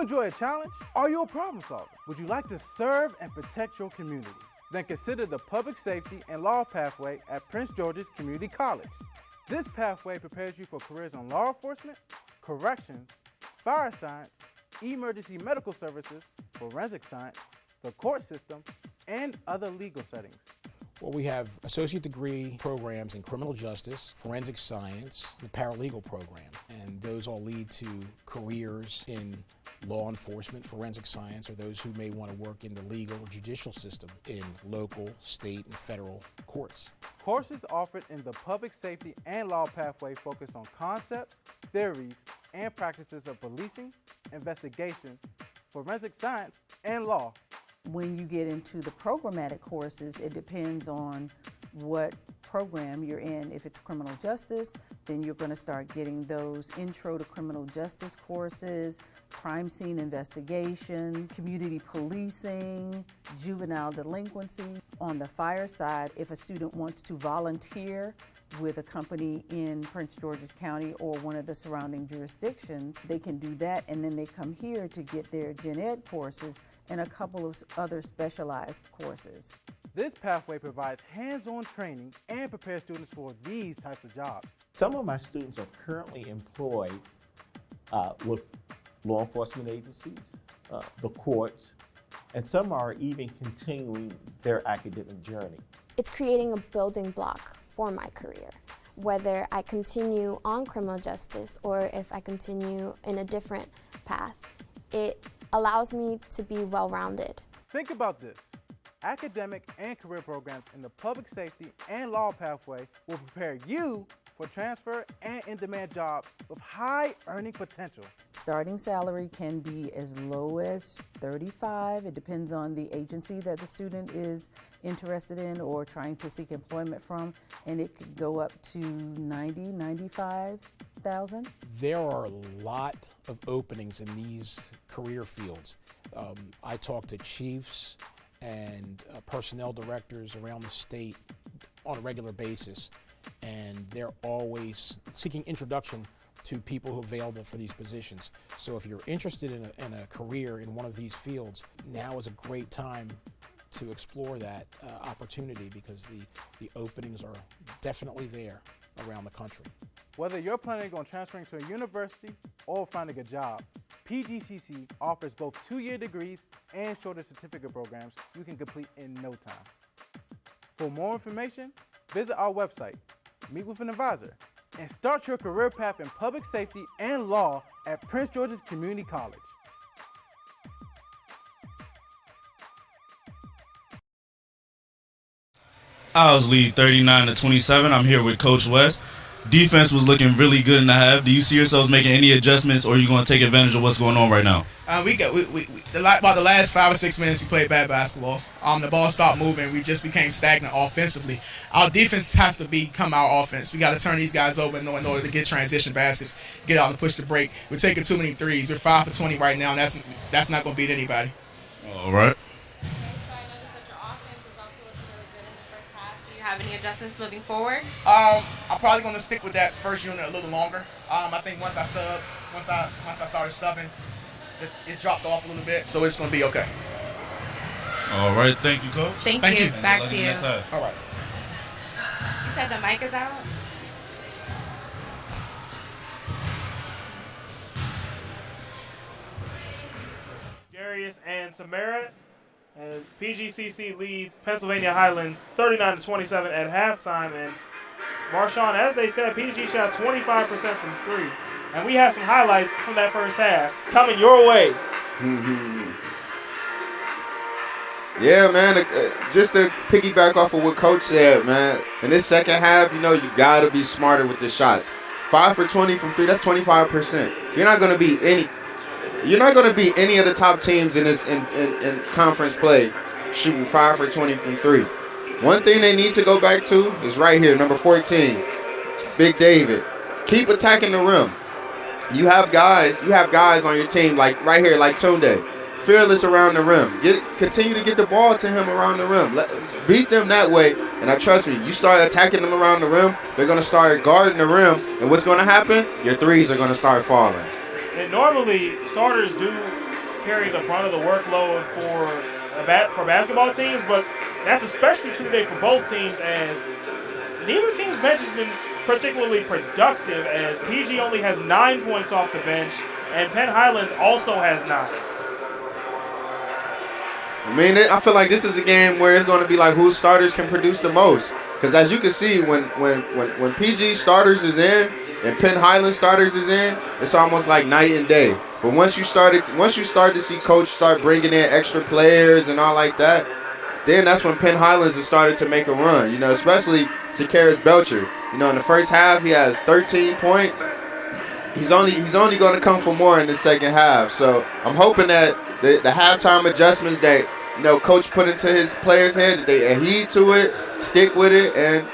Enjoy a challenge? Are you a problem solver? Would you like to serve and protect your community? Then consider the public safety and law pathway at Prince George's Community College. This pathway prepares you for careers in law enforcement, corrections, fire science, emergency medical services, forensic science, the court system, and other legal settings. Well, we have associate degree programs in criminal justice, forensic science, the paralegal program, and those all lead to careers in law enforcement, forensic science, or those who may want to work in the legal or judicial system in local, state, and federal courts. Courses offered in the public safety and law pathway focus on concepts, theories, and practices of policing, investigation, forensic science, and law. When you get into the programmatic courses, it depends on what program you're in. If it's criminal justice, then you're going to start getting those intro to criminal justice courses, crime scene investigation, community policing, juvenile delinquency. On the fire side, if a student wants to volunteer with a company in Prince George's County or one of the surrounding jurisdictions, they can do that, and then they come here to get their gen ed courses and a couple of other specialized courses. This pathway provides hands-on training and prepares students for these types of jobs. Some of my students are currently employed with law enforcement agencies, the courts, and some are even continuing their academic journey. It's creating a building block for my career, whether I continue on criminal justice or if I continue in a different path. It allows me to be well-rounded. Think about this. Academic and career programs in the public safety and law pathway will prepare you for transfer and in-demand jobs with high earning potential. Starting salary can be as low as $35. It depends on the agency that the student is interested in or trying to seek employment from, and it could go up to $90,000, $95,000. There are a lot of openings in these career fields. I talk to chiefs and personnel directors around the state on a regular basis, and they're always seeking introduction to people who are available for these positions. So if you're interested in a career in one of these fields, now is a great time to explore that opportunity, because the openings are definitely there around the country. Whether you're planning on transferring to a university or finding a job, PGCC offers both 2-year degrees and shorter certificate programs you can complete in no time. For more information, visit our website, meet with an advisor, and start your career path in public safety and law at Prince George's Community College. Owls lead 39-27. I'm here with Coach West. Defense was looking really good in the half. Do you see yourselves making any adjustments, or are you going to take advantage of what's going on right now? About the last 5 or 6 minutes we played bad basketball. The ball stopped moving. We just became stagnant offensively. Our defense has to become our offense. We got to turn these guys over in order to get transition baskets, get out and push the break. We're taking too many threes. We're 5 for 20 right now, and that's not going to beat anybody. All right. Have any adjustments moving forward? I'm probably going to stick with that first unit a little longer. I think once I started subbing, it dropped off a little bit, so it's going to be okay. All right, thank you, Coach. Thank you. Back to you. All right. You said the mic is out? Darius and Samara. As PGCC leads Pennsylvania Highlands 39-27 at halftime. And Marshawn, as they said, PG shot 25% from 3. And we have some highlights from that first half coming your way. Yeah, man, just to piggyback off of what Coach said, man, in this second half, you got to be smarter with the shots. 5 for 20 from 3, that's 25%. You're not going to beat any of the top teams in this in conference play shooting 5 for 20 from 3. One thing they need to go back to is right here, number 14, Big David. Keep attacking the rim. You have guys on your team like right here, like Tunde, fearless around the rim. Continue to get the ball to him around the rim. Beat them that way, and I trust me, you start attacking them around the rim, they're going to start guarding the rim, and what's going to happen? Your threes are going to start falling. And normally, starters do carry the brunt of the workload for basketball teams, but that's especially true today for both teams, as neither team's bench has been particularly productive, as PG only has 9 points off the bench, and Penn Highlands also has 9. I mean, I feel like this is a game where it's going to be like whose starters can produce the most. Because as you can see, when PG starters is in and Penn Highlands starters is in, it's almost like night and day. But once you start to see Coach start bringing in extra players and all like that, then that's when Penn Highlands has started to make a run. Especially Takarius Belcher. In the first half he has 13 points. He's only going to come for more in the second half. So I'm hoping that the halftime adjustments that Coach put into his players' head, that they adhere to it. stick with it, and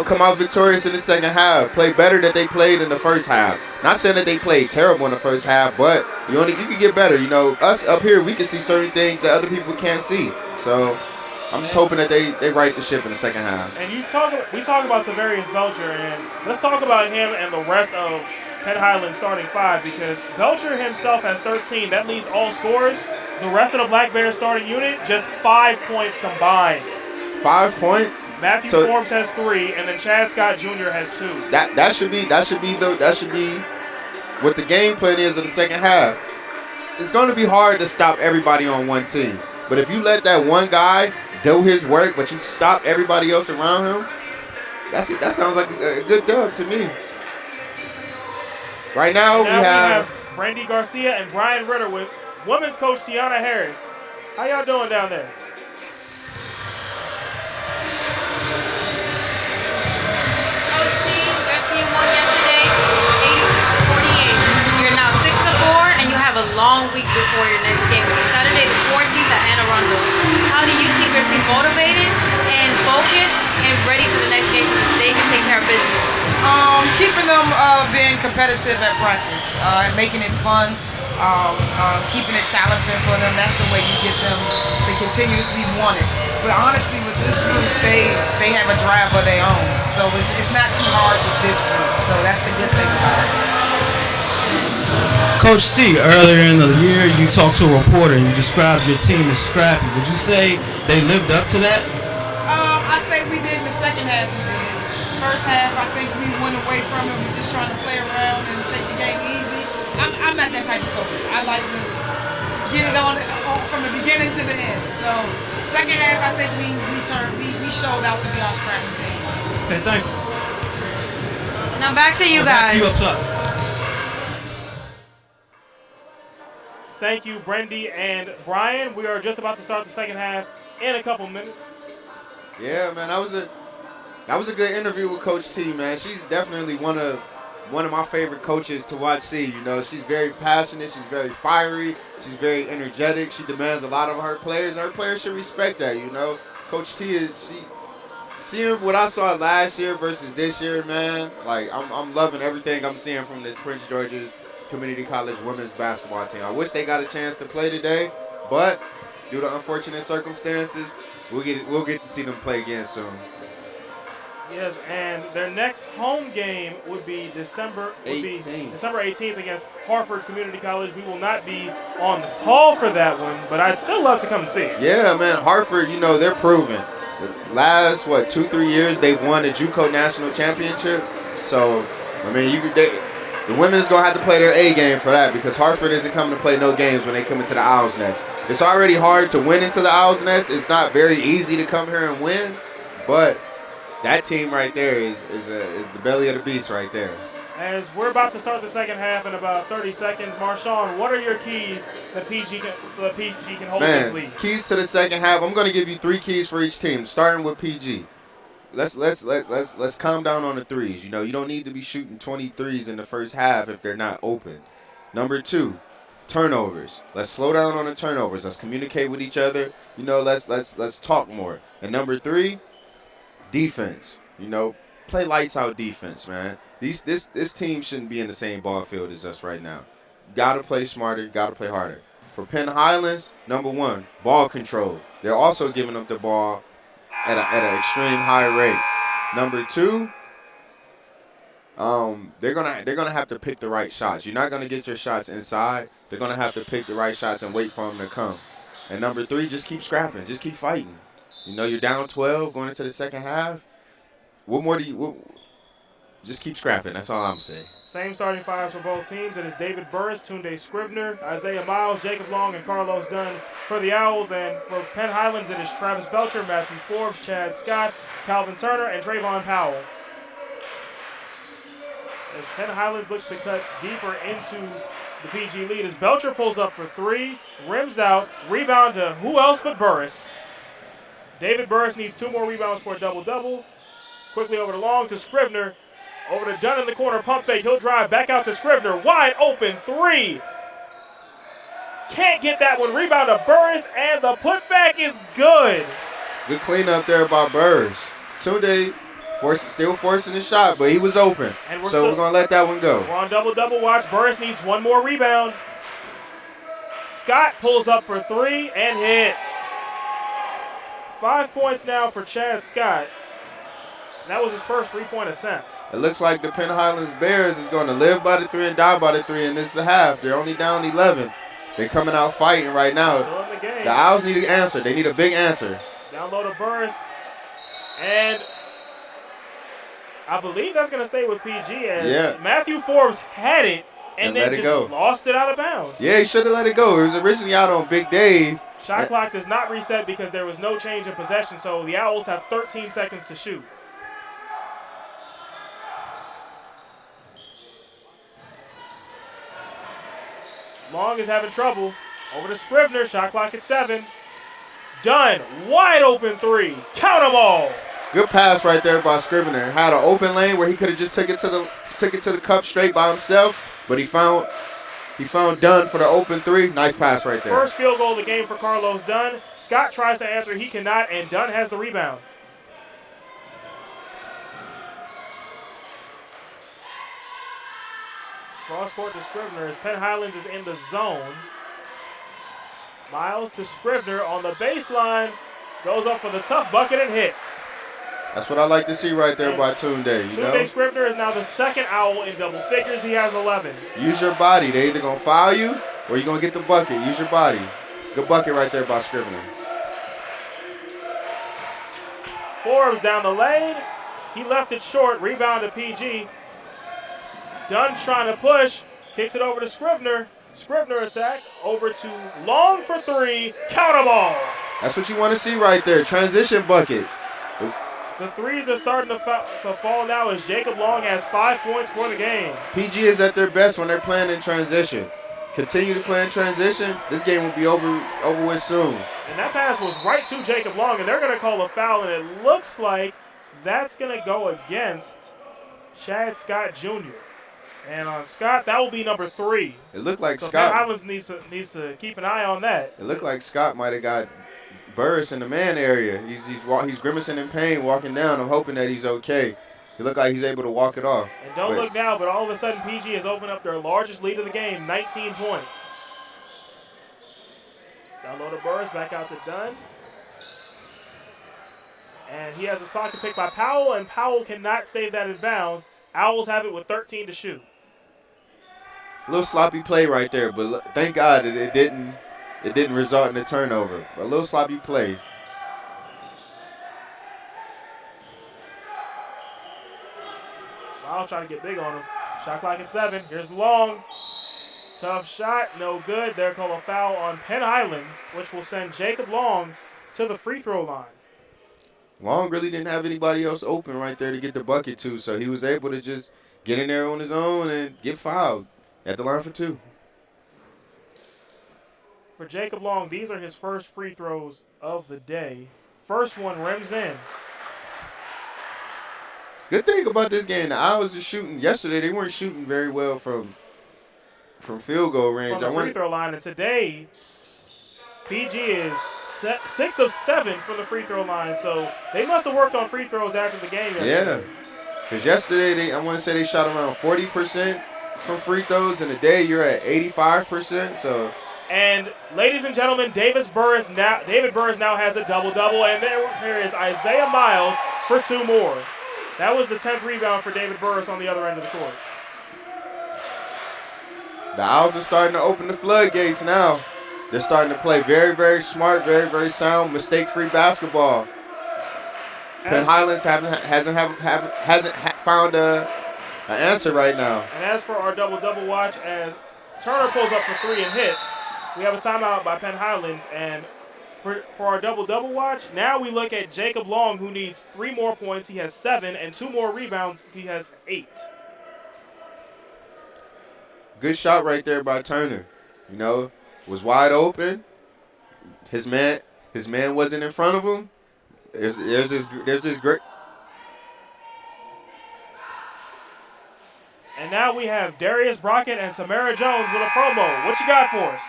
come out victorious in the second half. Play better than they played in the first half. Not saying that they played terrible in the first half, but you can get better. Us up here, we can see certain things that other people can't see. So I'm just hoping that they right the ship in the second half. And we talk about Tavarius Belcher, and let's talk about him and the rest of Penn Highlands starting five, because Belcher himself has 13. That leads all scorers. The rest of the Black Bears starting unit, just 5 points combined. 5 points. Matthew Forbes has 3, and then Chad Scott Jr. has 2. That should be what the game plan is in the second half. It's going to be hard to stop everybody on one team, but if you let that one guy do his work, but you stop everybody else around him, that sounds like a good dub to me. Right now we have Brandy Garcia and Brian Ritter with women's coach Tiana Harris. How y'all doing down there? Coach T, Garcia won yesterday, 86-48. You're now 6-4, and you have a long week before your next game, which is Saturday the 14th at Anne Arundel. How do you keep your team motivated and focused and ready for the next game so that they can take care of business? Keeping them being competitive at practice, making it fun, keeping it challenging for them. That's the way you get them to continuously want it. But honestly, with this group, they have a drive of their own. So it's not too hard with this group. So that's the good thing about it. Coach T, earlier in the year, you talked to a reporter and you described your team as scrappy. Would you say they lived up to that? I say we did in the second half. We did. First half, I think we went away from it. We was just trying to play around and take the game easy. I'm not that type of coach. I like to get it on from the beginning to the end. So second half, I think we showed out to be our scrappy team. Okay, thank you. Now back to you guys. Back to you up top. Thank you, Brendy and Brian. We are just about to start the second half in a couple minutes. Yeah, man, that was a good interview with Coach T, man. She's definitely one of my favorite coaches to watch see. She's very passionate, she's very fiery, she's very energetic. She demands a lot of her players, and her players should respect that, Coach T seeing what I saw last year versus this year, man, like I'm loving everything I'm seeing from this Prince George's Community College women's basketball team. I wish they got a chance to play today, but due to unfortunate circumstances, we'll get to see them play again soon. Yes, and their next home game would be December 18th against Harford Community College. We will not be on the call for that one, but I'd still love to come and see it. Yeah, man, Harford, they're proven. The last 2-3 years they've won the JUCO National Championship. So, the women's gonna have to play their A game for that, because Hartford isn't coming to play no games when they come into the Owl's Nest. It's already hard to win into the Owl's Nest. It's not very easy to come here and win, but that team right there is the belly of the beast right there. As we're about to start the second half in about 30 seconds, Marshawn, what are your keys that PG can hold this lead? Keys to the second half. I'm going to give you 3 keys for each team, starting with PG. Let's calm down on the threes. You don't need to be shooting 20 threes in the first half if they're not open. Number 2, turnovers. Let's slow down on the turnovers. Let's communicate with each other. Let's talk more. And number 3, defense. Play lights out defense, man. This team shouldn't be in the same ball field as us right now. Gotta play smarter, gotta play harder. For Penn Highlands, number 1, ball control. They're also giving up the ball at an extreme high rate. Number 2, they're gonna have to pick the right shots. You're not gonna get your shots inside. They're gonna have to pick the right shots and wait for them to come. And number 3, just keep scrapping, just keep fighting. You're down 12 going into the second half. What more do you? Just keep scrapping. That's all I'm saying. Same starting fives for both teams. It is David Burris, Tunde Scrivener, Isaiah Miles, Jacob Long, and Carlos Dunn for the Owls. And for Penn Highlands, it is Travis Belcher, Matthew Forbes, Chad Scott, Calvin Turner, and Trayvon Powell. As Penn Highlands looks to cut deeper into the PG lead, as Belcher pulls up for 3, rims out, rebound to who else but Burris. David Burris needs 2 more rebounds for a double-double. Quickly over to Long to Scrivener. Over to Dunn in the corner, pump fake. He'll drive back out to Scrivener. Wide open 3. Can't get that one. Rebound to Burris, and the putback is good. Good cleanup there by Burrs. Tunde still forcing the shot, but he was open. So we're going to let that one go. We're on double watch. Burris needs one more rebound. Scott pulls up for 3 and hits. 5 points now for Chad Scott. That was his first 3-point attempt. It looks like the Penn Highlands Bears is going to live by the 3 and die by the 3 in this half. They're only down 11. They're coming out fighting right now. The Owls need an answer. They need a big answer. Down low to Burris. And I believe that's going to stay with PG as Matthew Forbes had it and then just lost it out of bounds. Yeah, he should have let it go. It was originally out on Big Dave. Shot clock does not reset because there was no change in possession, so the Owls have 13 seconds to shoot. Long is having trouble. Over to Scrivener. Shot clock at 7. Dunn. Wide open 3. Count them all. Good pass right there by Scrivener. Had an open lane where he could have just took it to the cup straight by himself, but he found Dunn for the open 3. Nice pass right there. First field goal of the game for Carlos Dunn. Scott tries to answer. He cannot, and Dunn has the rebound. Cross court to Scrivener as Penn Highlands is in the zone. Miles to Scrivener on the baseline. Goes up for the tough bucket and hits. That's what I like to see right there by Tunde. Tunde Scrivener is now the second Owl in double figures. He has 11. Use your body. They either going to foul you or you're going to get the bucket. Use your body. Good bucket right there by Scrivener. Forbes down the lane. He left it short. Rebound to PG. Dunn trying to push. Kicks it over to Scrivener. Scrivener attacks. Over to Long for 3. Count them all. That's what you want to see right there. Transition buckets. The threes are starting to fall now as Jacob Long has 5 points for the game. PG is at their best when they're playing in transition. Continue to play in transition. This game will be over with soon. And that pass was right to Jacob Long, and they're going to call a foul, and it looks like that's going to go against Chad Scott Jr. And on Scott, that will be number 3. It looked like so Scott. Penn Highlands needs to keep an eye on that. It looked like Scott might have got Burris in the man area. He's grimacing in pain walking down. I'm hoping that he's okay. He looked like he's able to walk it off. And don't look now, but all of a sudden PG has opened up their largest lead of the game, 19 points. Down low to Burris, back out to Dunn. And he has his pocket picked by Powell, and Powell cannot save that in bounds. Owls have it with 13 to shoot. A little sloppy play right there, but thank God it didn't result in a turnover. A little sloppy play. I'll try to get big on him. Shot clock at 7. Here's Long. Tough shot, no good. They're called a foul on Penn Highlands, which will send Jacob Long to the free throw line. Long really didn't have anybody else open right there to get the bucket to, so he was able to just get in there on his own and get fouled at the line for 2. For Jacob Long, these are his first free throws of the day. First one rims in. Good thing about this game, the Owls are shooting. Yesterday, they weren't shooting very well from field goal range. From the free throw line, and today, PG is 6 of 7 from the free throw line. So they must have worked on free throws after the game yesterday. Yeah, because yesterday, I want to say they shot around 40% from free throws, and today you're at 85%. So. And ladies and gentlemen, David Burris now has a double-double, and there is Isaiah Miles for 2 more. That was the 10th rebound for David Burris on the other end of the court. The Owls are starting to open the floodgates now. They're starting to play very, very smart, very, very sound, mistake-free basketball. Penn Highlands hasn't found an answer right now. And as for our double-double watch, as Turner pulls up for 3 and hits, we have a timeout by Penn Highlands, and for our double-double watch, now we look at Jacob Long, who needs 3 more points. He has 7, and 2 more rebounds. He has 8. Good shot right there by Turner. Was wide open. His man wasn't in front of him. There's this great. And now we have Darius Brockett and Tamara Jones with a promo. What you got for us?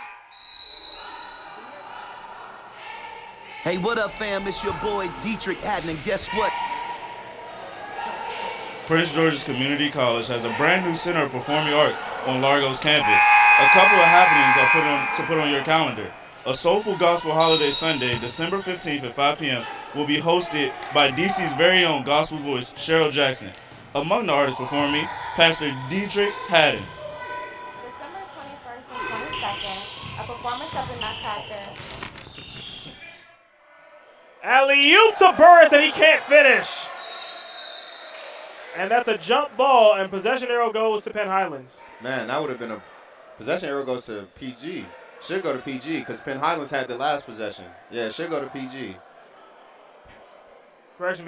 Hey, what up, fam? It's your boy Dietrich Haddon, and guess what? Prince George's Community College has a brand new Center of Performing Arts on Largo's campus. A couple of happenings are put on your calendar. A Soulful Gospel Holiday Sunday, December 15th at 5 p.m. will be hosted by DC's very own gospel voice, Cheryl Jackson. Among the artists performing, Pastor Dietrich Haddon. December 21st and 22nd, a performance of the Nutcracker. Alley-oop to Burris, and he can't finish. And that's a jump ball, and possession arrow goes to Penn Highlands. Man, that would have been a possession arrow goes to PG. Should go to PG because Penn Highlands had the last possession. Yeah, it should go to PG. Correction,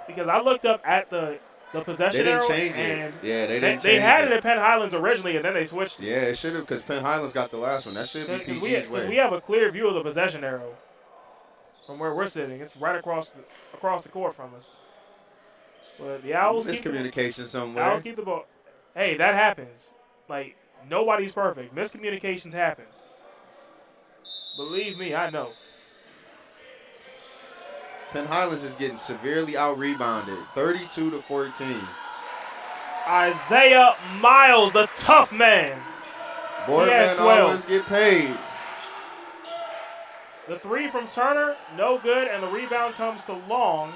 because I looked up at the possession They arrow. didn't change it. Yeah, they didn't change it. They had it at Penn Highlands originally, and then they switched it. Yeah, it should have because Penn Highlands got the last one. That should be PG's way. We have a clear view of the possession arrow from where we're sitting. It's right across the court from us. But the Owls miscommunication somewhere. Owls keep the ball. Hey, that happens. Like, nobody's perfect. Miscommunications happen. Believe me, I know. Penn Highlands is getting severely out-rebounded, 32-14. Isaiah Miles, the tough man. Boy, man, always get paid. The three from Turner, no good, and the rebound comes to Long.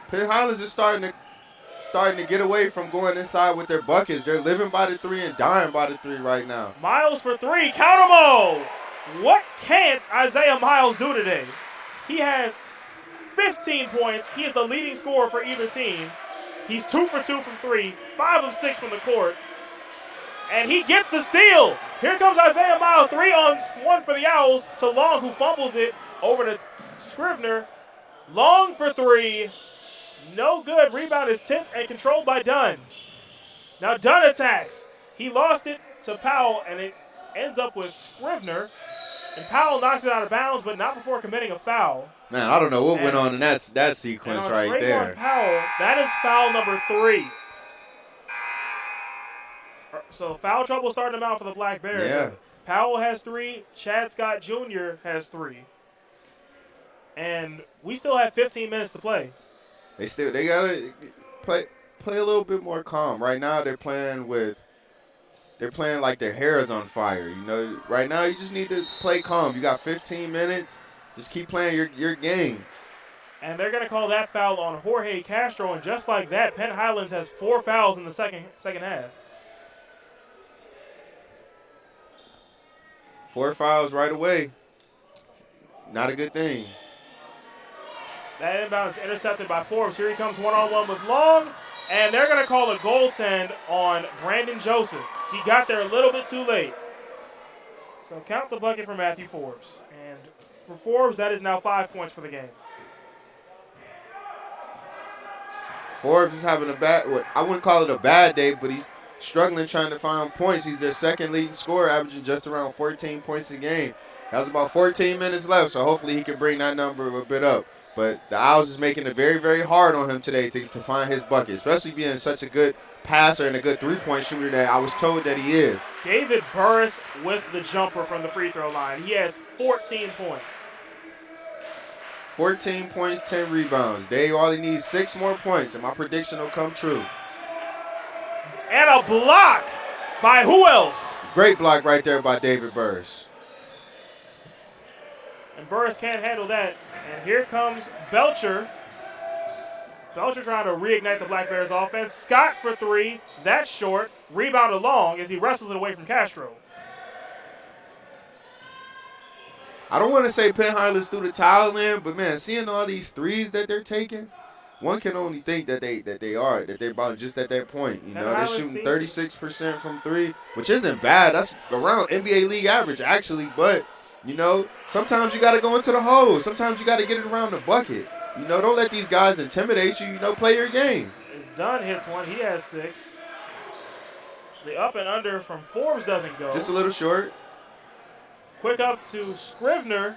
Penn Highlands is starting to get away from going inside with their buckets. They're living by the three and dying by the three right now. Miles for three, count them all. What can't Isaiah Miles do today? He has 15 points. He is the leading scorer for either team. He's 2 for 2 from three, 5 of 6 from the court. And he gets the steal. Here comes Isaiah Miles, 3-on-1 for the Owls to Long, who fumbles it over to Scrivener. Long for three. No good. Rebound is tipped and controlled by Dunn. Now Dunn attacks. He lost it to Powell, and it ends up with Scrivener. And Powell knocks it out of bounds, but not before committing a foul. Man, I don't know what went on in that sequence right Trayvon there. Powell, that is foul number 3. So foul trouble starting them out for the Black Bears. Yeah. Powell has 3. Chad Scott Jr. has 3. And we still have 15 minutes to play. They gotta play a little bit more calm. Right now they're playing like their hair is on fire. You know, right now you just need to play calm. You got 15 minutes. Just keep playing your game. And they're going to call that foul on Jorge Castro, and just like that, Penn Highlands has 4 fouls in the second half. 4 fouls right away. Not a good thing. That inbound is intercepted by Forbes. Here he comes one-on-one with Long, and they're going to call a goaltend on Brandon Joseph. He got there a little bit too late. So count the bucket for Matthew Forbes. And for Forbes, that is now 5 points for the game. Forbes is having I wouldn't call it a bad day, but he's struggling trying to find points. He's their second leading scorer, averaging just around 14 points a game. Has about 14 minutes left, so hopefully he can bring that number a bit up. But the Owls is making it very, very hard on him today to find his bucket, especially being such a good passer and a good three-point shooter that I was told that he is. David Burris with the jumper from the free throw line. He has 14 points. 14 points, 10 rebounds. They only need 6 more points, and my prediction will come true. And a block by who else? Great block right there by David Burris. And Burris can't handle that. And here comes Belcher. Belcher trying to reignite the Black Bears offense. Scott for 3. That's short. Rebounded Long as he wrestles it away from Castro. I don't want to say Penn Highlands threw the towel in, but man, seeing all these threes that they're taking, one can only think that they're about just at that point. You know, they're shooting 36% from 3, which isn't bad. That's around NBA league average actually, but you know, sometimes you got to go into the hole. Sometimes you got to get it around the bucket. You know, don't let these guys intimidate you. You know, play your game. Dunn hits one. He has 6. The up and under from Forbes doesn't go. Just a little short. Quick up to Scrivener.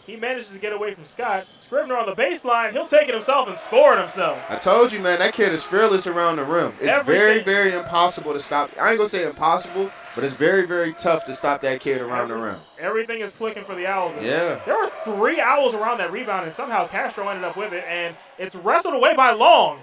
He manages to get away from Scott. Scrivener on the baseline. He'll take it himself and score it himself. I told you, man, that kid is fearless around the rim. It's very, very impossible to stop. I ain't going to say impossible, But it's very, very tough to stop that kid around the rim. Everything is clicking for the Owls. Yeah. There were 3 Owls around that rebound, and somehow Castro ended up with it, and it's wrestled away by Long.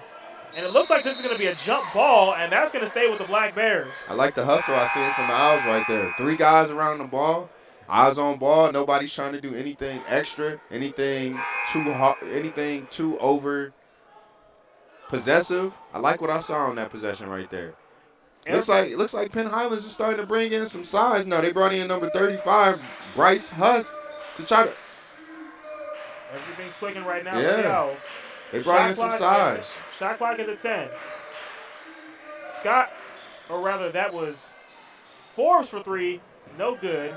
And it looks like this is going to be a jump ball, and that's going to stay with the Black Bears. I like the hustle I see from the Owls right there. 3 guys around the ball, eyes on ball. Nobody's trying to do anything extra, anything too over possessive. I like what I saw on that possession right there. Looks like Penn Highlands is starting to bring in some size now. They brought in number 35, Bryce Huss, to try to. Everything's clicking right now for the Owls. They brought in some size. Shot clock is at 10. Scott, or rather that was Forbes for 3, no good.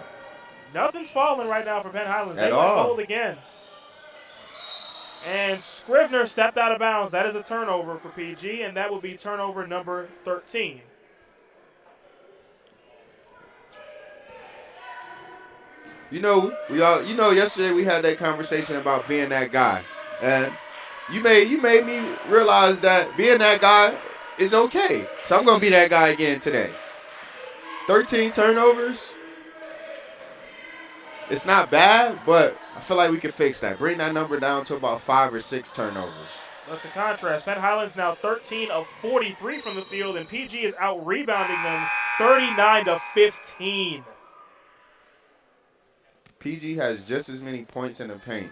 Nothing's falling right now for Penn Highlands. They went bold again. And Scrivener stepped out of bounds. That is a turnover for PG, and that will be turnover number 13. Yesterday we had that conversation about being that guy. And you made me realize that being that guy is okay. So I'm going to be that guy again today. 13 turnovers. It's not bad, but I feel like we can fix that. Bring that number down to about 5 or 6 turnovers. That's a contrast. Penn Highlands now 13 of 43 from the field, and PG is out rebounding them 39 to 15. PG has just as many points in the paint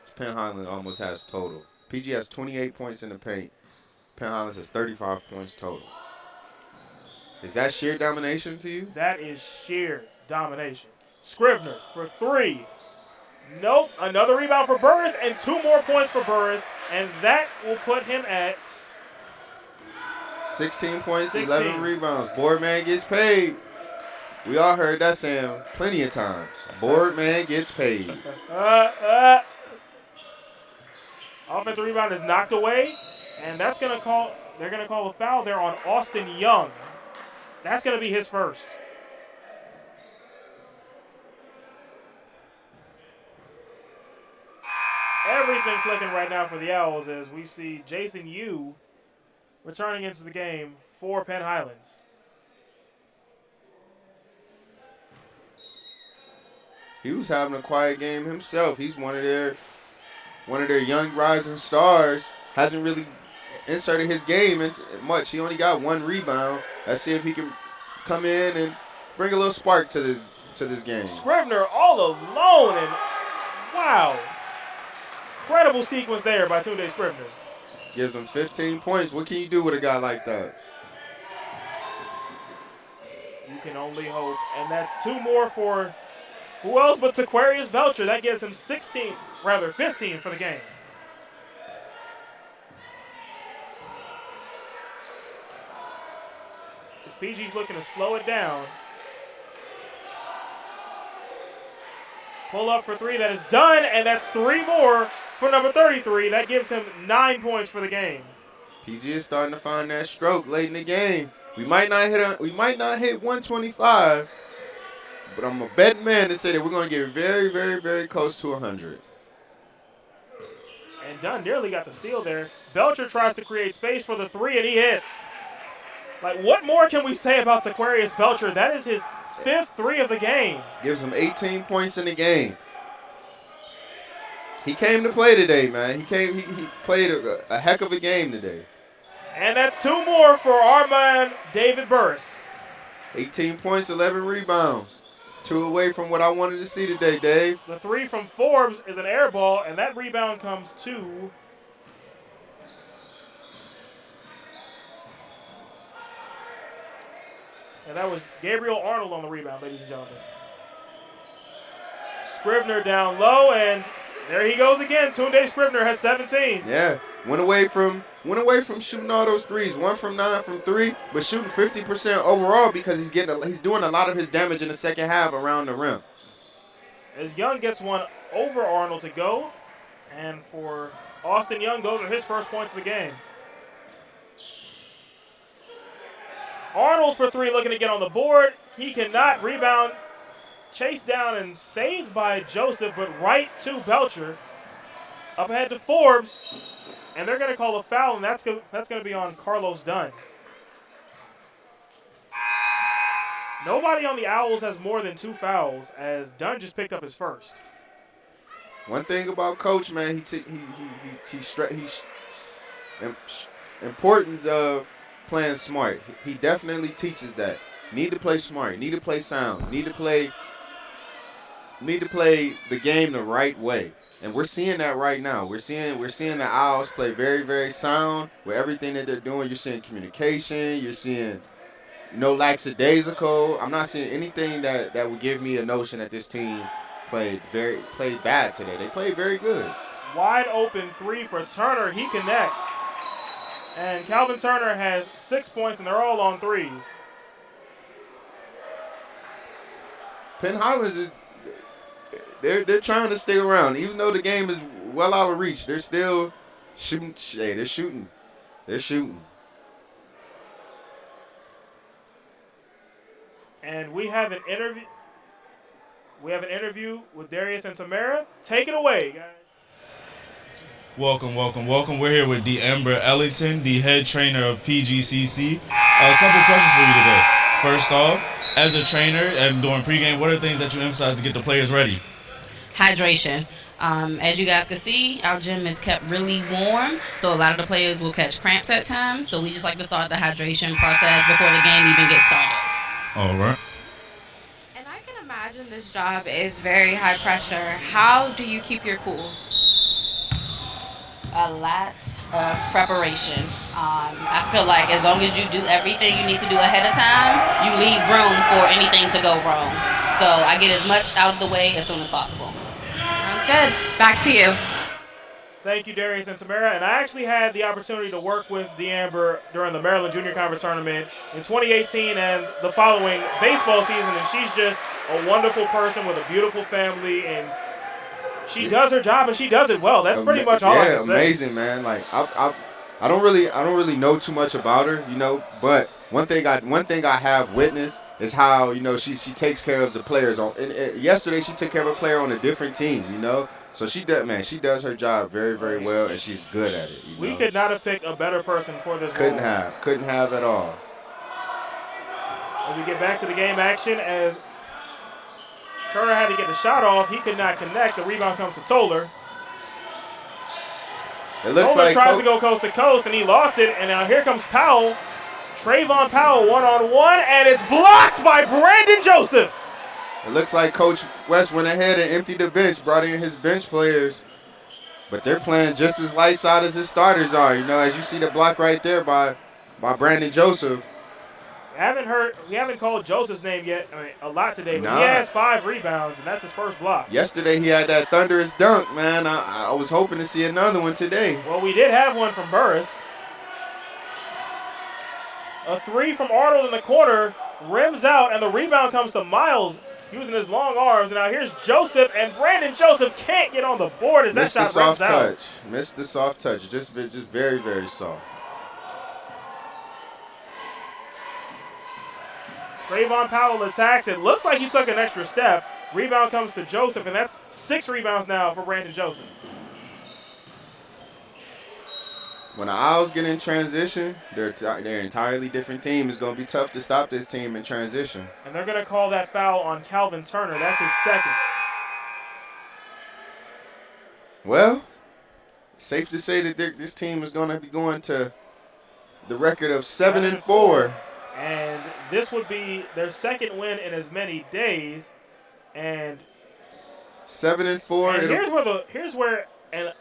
as Penn Highlands almost has total. PG has 28 points in the paint. Penn Highlands has 35 points total. Is that sheer domination to you? That is sheer domination. Scrivener for 3. Nope. Another rebound for Burris and 2 more points for Burris, and that will put him at 16 points, 11 rebounds. Board man gets paid. We all heard that saying plenty of times. Board man gets paid. Offensive rebound is knocked away, and they're going to call a foul there on Austin Young. That's going to be his first. Everything clicking right now for the Owls as we see Jason Yu returning into the game for Penn Highlands. He was having a quiet game himself. He's one of their young rising stars. Hasn't really inserted his game into much. He only got 1 rebound. Let's see if he can come in and bring a little spark to this game. Scrivener all alone, and wow. Incredible sequence there by Tunde Scrivener. Gives him 15 points. What can you do with a guy like that? You can only hope. And that's 2 more for who else but Taquarius Belcher. That gives him 15 for the game. PG's looking to slow it down. Pull up for 3. That is done, and that's 3 more for number 33. That gives him 9 points for the game. PG is starting to find that stroke late in the game. We might not hit 125, but I'm a betting man to say that we're going to get very, very, very close to 100. And Dunn nearly got the steal there. Belcher tries to create space for the 3, and he hits. Like, what more can we say about Taquarius Belcher? That is his 5th 3 of the game. Gives him 18 points in the game. He came to play today, man. He played a heck of a game today. And that's 2 more for our man, David Burris. 18 points, 11 rebounds. 2 away from what I wanted to see today, Dave. The 3 from Forbes is an air ball, and that rebound comes to and that was Gabriel Arnold on the rebound, ladies and gentlemen. Scrivener down low, and there he goes again. Tunde Scrivener has 17. Yeah, went away from shooting all those threes. 1 from 9 from 3, but shooting 50% overall because he's doing a lot of his damage in the second half around the rim. As Young gets one over Arnold to go, and for Austin Young, those are his first points of the game. Arnold for 3 looking to get on the board. He cannot rebound. Chased down and saved by Joseph, but right to Belcher. Up ahead to Forbes. And they're going to call a foul, and that's going to be on Carlos Dunn. Nobody on the Owls has more than 2 fouls, as Dunn just picked up his first. One thing about Coach, man, importance of playing smart. He definitely teaches that. Need to play smart. Need to play sound. Need to play the game the right way. And we're seeing that right now. We're seeing the Owls play very, very sound with everything that they're doing. You're seeing communication. You're seeing no lackadaisical. I'm not seeing anything that would give me a notion that this team played bad today. They played very good. Wide open 3 for Turner. He connects. And Calvin Turner has 6 points, and they're all on threes. Penn Highlands they're trying to stay around. Even though the game is well out of reach, they're still shooting. Hey, they're shooting. They're shooting. And we have an interview. We have an interview with Darius and Tamara. Take it away, guys. Welcome. We're here with Amber Ellington, the head trainer of PGCC. A couple questions for you today. First off, as a trainer and during pregame, what are the things that you emphasize to get the players ready? Hydration. As you guys can see, our gym is kept really warm, so a lot of the players will catch cramps at times. So we just like to start the hydration process before the game even gets started. All right. And I can imagine this job is very high pressure. How do you keep your cool? A lot of preparation. I feel like as long as you do everything you need to do ahead of time, you leave room for anything to go wrong. So I get as much out of the way as soon as possible. Sounds good. Back to you. Thank you, Darius and Tamara. And I actually had the opportunity to work with Amber during the Maryland Junior Conference Tournament in 2018 and the following baseball season. And she's just a wonderful person with a beautiful family, and she does her job and she does it well. That's pretty much all I can say. Amazing, man. Like I don't really know too much about her, but one thing I have witnessed is how, she takes care of the players. Yesterday she took care of a player on a different team, So she does her job very, very well, and she's good at it. We could not have picked a better person for this Couldn't role. have at all. As we get back to the game action, as Turner had to get the shot off, he could not connect. The rebound comes to Toller. It looks Toller like tries to go coast to coast, and he lost it. And now here comes Powell. Trayvon Powell one-on-one, and it's blocked by Brandon Joseph. It looks like Coach West went ahead and emptied the bench, brought in his bench players. But they're playing just as light side as his starters are. As you see the block right there by Brandon Joseph. We haven't called Joseph's name yet a lot today, but he has 5 rebounds, and that's his first block. Yesterday he had that thunderous dunk, man. I was hoping to see another one today. Well, we did have one from Burris. A 3 from Arnold in the corner, rims out, and the rebound comes to Miles using his long arms. And now here's Joseph, and Brandon Joseph can't get on the board as that shot rims out. Missed the soft touch. Just very, very soft. Trayvon Powell attacks. It looks like he took an extra step. Rebound comes to Joseph, and that's 6 rebounds now for Brandon Joseph. When the Owls get in transition, they're an entirely different team. It's going to be tough to stop this team in transition. And they're going to call that foul on Calvin Turner. That's his second. Well, safe to say that this team is going to be going to the record of 7-4. And this would be their second win in as many days. And 7-4. And here's where an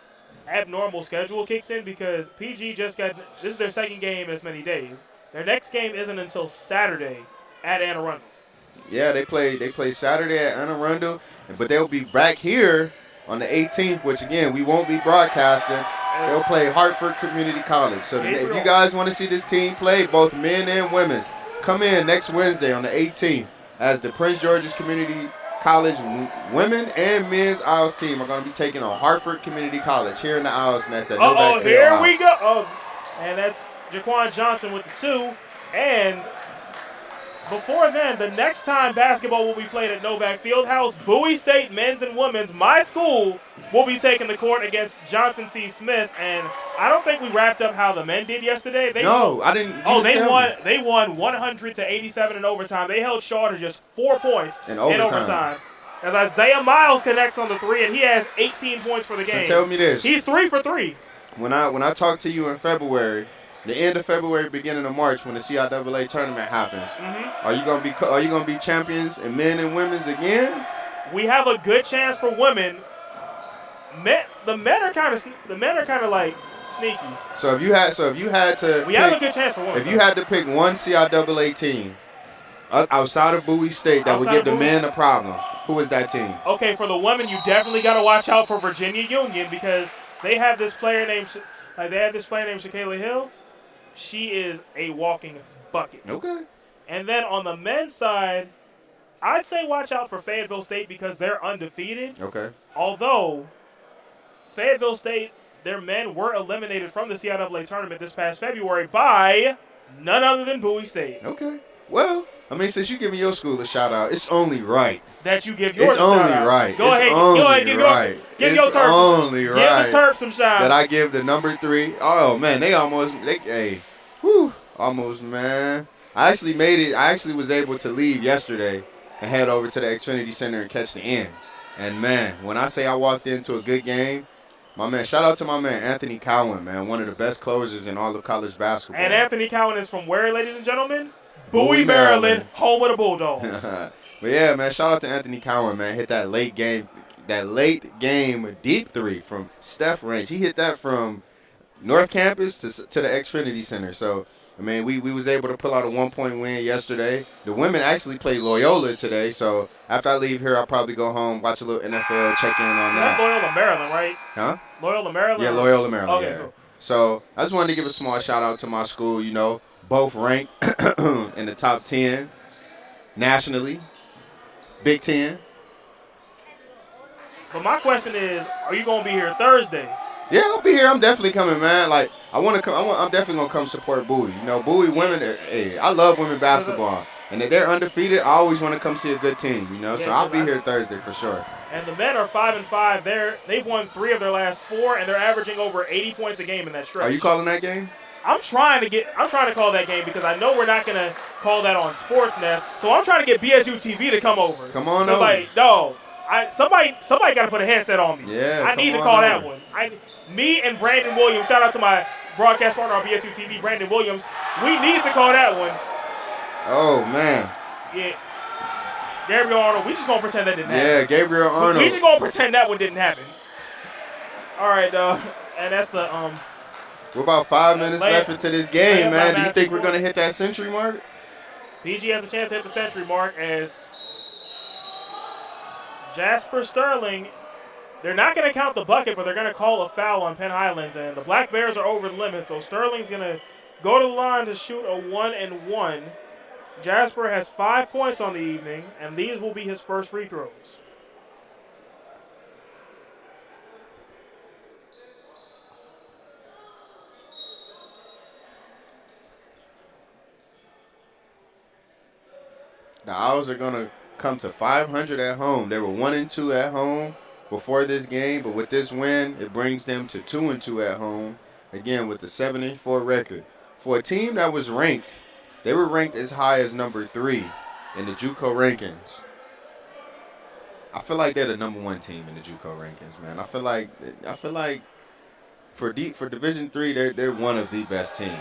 abnormal schedule kicks in, because PG this is their second game in as many days. Their next game isn't until Saturday at Anne Arundel. Yeah, they play Saturday at Anne Arundel, but they'll be back here on the 18th, which again we won't be broadcasting. They'll play Hartford Community College. So if you guys want to see this team play, both men and women's, come in next Wednesday on the 18th as the Prince George's Community College women and men's Owls team are going to be taking on Hartford Community College here in the Owls Nest at Novak. Here we go. And that's Jaquan Johnson with the 2. And before then, the next time basketball will be played at Novak Fieldhouse, Bowie State men's and women's, my school, will be taking the court against Johnson C. Smith. And I don't think we wrapped up how the men did yesterday. I didn't. Oh, they won. They won 100-87 in overtime. They held Shaw to just 4 points in overtime. As Isaiah Miles connects on the 3, and he has 18 points for the game. So tell me this: he's 3 for 3. When I talked to you in February, the end of February, beginning of March, when the CIAA tournament happens, are you gonna be champions in men and women's again? We have a good chance for women. The men are kind of like sneaky. So if you had to, we have a good chance for women. If you had to pick one CIAA team outside of Bowie State that would give the men a problem, who is that team? Okay, for the women, you definitely got to watch out for Virginia Union because they have this player named Shakayla Hill. She is a walking bucket. Okay. And then on the men's side, I'd say watch out for Fayetteville State because they're undefeated. Okay. Although Fayetteville State, their men were eliminated from the CIAA tournament this past February by none other than Bowie State. Okay. Well, I mean, since you're giving your school a shout out, it's only right that you give yours. It's only right. Go ahead, give your Terps. Only right. Give the Terps some shout. That I give the number 3. Oh man, almost man. I actually made it. I actually was able to leave yesterday and head over to the Xfinity Center and catch the end. And man, when I say I walked into a good game, shout out to my man Anthony Cowan, man, one of the best closers in all of college basketball. And Anthony Cowan is from where, ladies and gentlemen? Bowie, Maryland, home of the Bulldogs. But yeah, man, shout out to Anthony Cowan, man. Hit that late game deep 3 from Steph range. He hit that from North Campus to the Xfinity Center. So, I mean, we was able to pull out a 1-point win yesterday. The women actually played Loyola today. So after I leave here, I'll probably go home, watch a little NFL, check in on that. That's Loyola, Maryland, right? Huh? Loyola, Maryland? Yeah, Loyola, Maryland, okay, yeah. Cool. So I just wanted to give a small shout out to my school, both ranked in the top 10 nationally, Big Ten. But my question is, are you going to be here Thursday? Yeah, I'll be here. I'm definitely coming, man. Like, I'm definitely going to come support Bowie. Bowie women, I love women basketball. And if they're undefeated, I always want to come see a good team, So I'll be here Thursday for sure. And the men are 5-5. They've won 3 of their last 4, and they're averaging over 80 points a game in that stretch. Are you calling that game? I'm trying to call that game because I know we're not gonna call that on Sportsnest. So I'm trying to get BSU TV to come over. Come on over. Like, no, somebody got to put a headset on me. Yeah, I need to call that one. Me and Brandon Williams. Shout out to my broadcast partner on BSU TV, Brandon Williams. We need to call that one. Oh man. Yeah. Gabriel Arnold. We just gonna pretend that didn't happen. Yeah, Gabriel Arnold. We just gonna pretend that one didn't happen. All right, and that's the We're about 5 minutes left into this game, man. Do you think we're going to hit that century mark? PG has a chance to hit the century mark as Jasper Sterling, they're not going to count the bucket, but they're going to call a foul on Penn Highlands, and the Black Bears are over the limit, so Sterling's going to go to the line to shoot a 1-and-1. Jasper has 5 points on the evening, and these will be his first free throws. The Owls are going to come to 500 at home. They were 1-2 at home before this game, but with this win, it brings them to 2-2 at home, again with the 7-4 record. For a team that was ranked, they were ranked as high as number 3 in the JUCO rankings. I feel like they're the number 1 team in the JUCO rankings, man. I feel like for Division III, they're one of the best teams.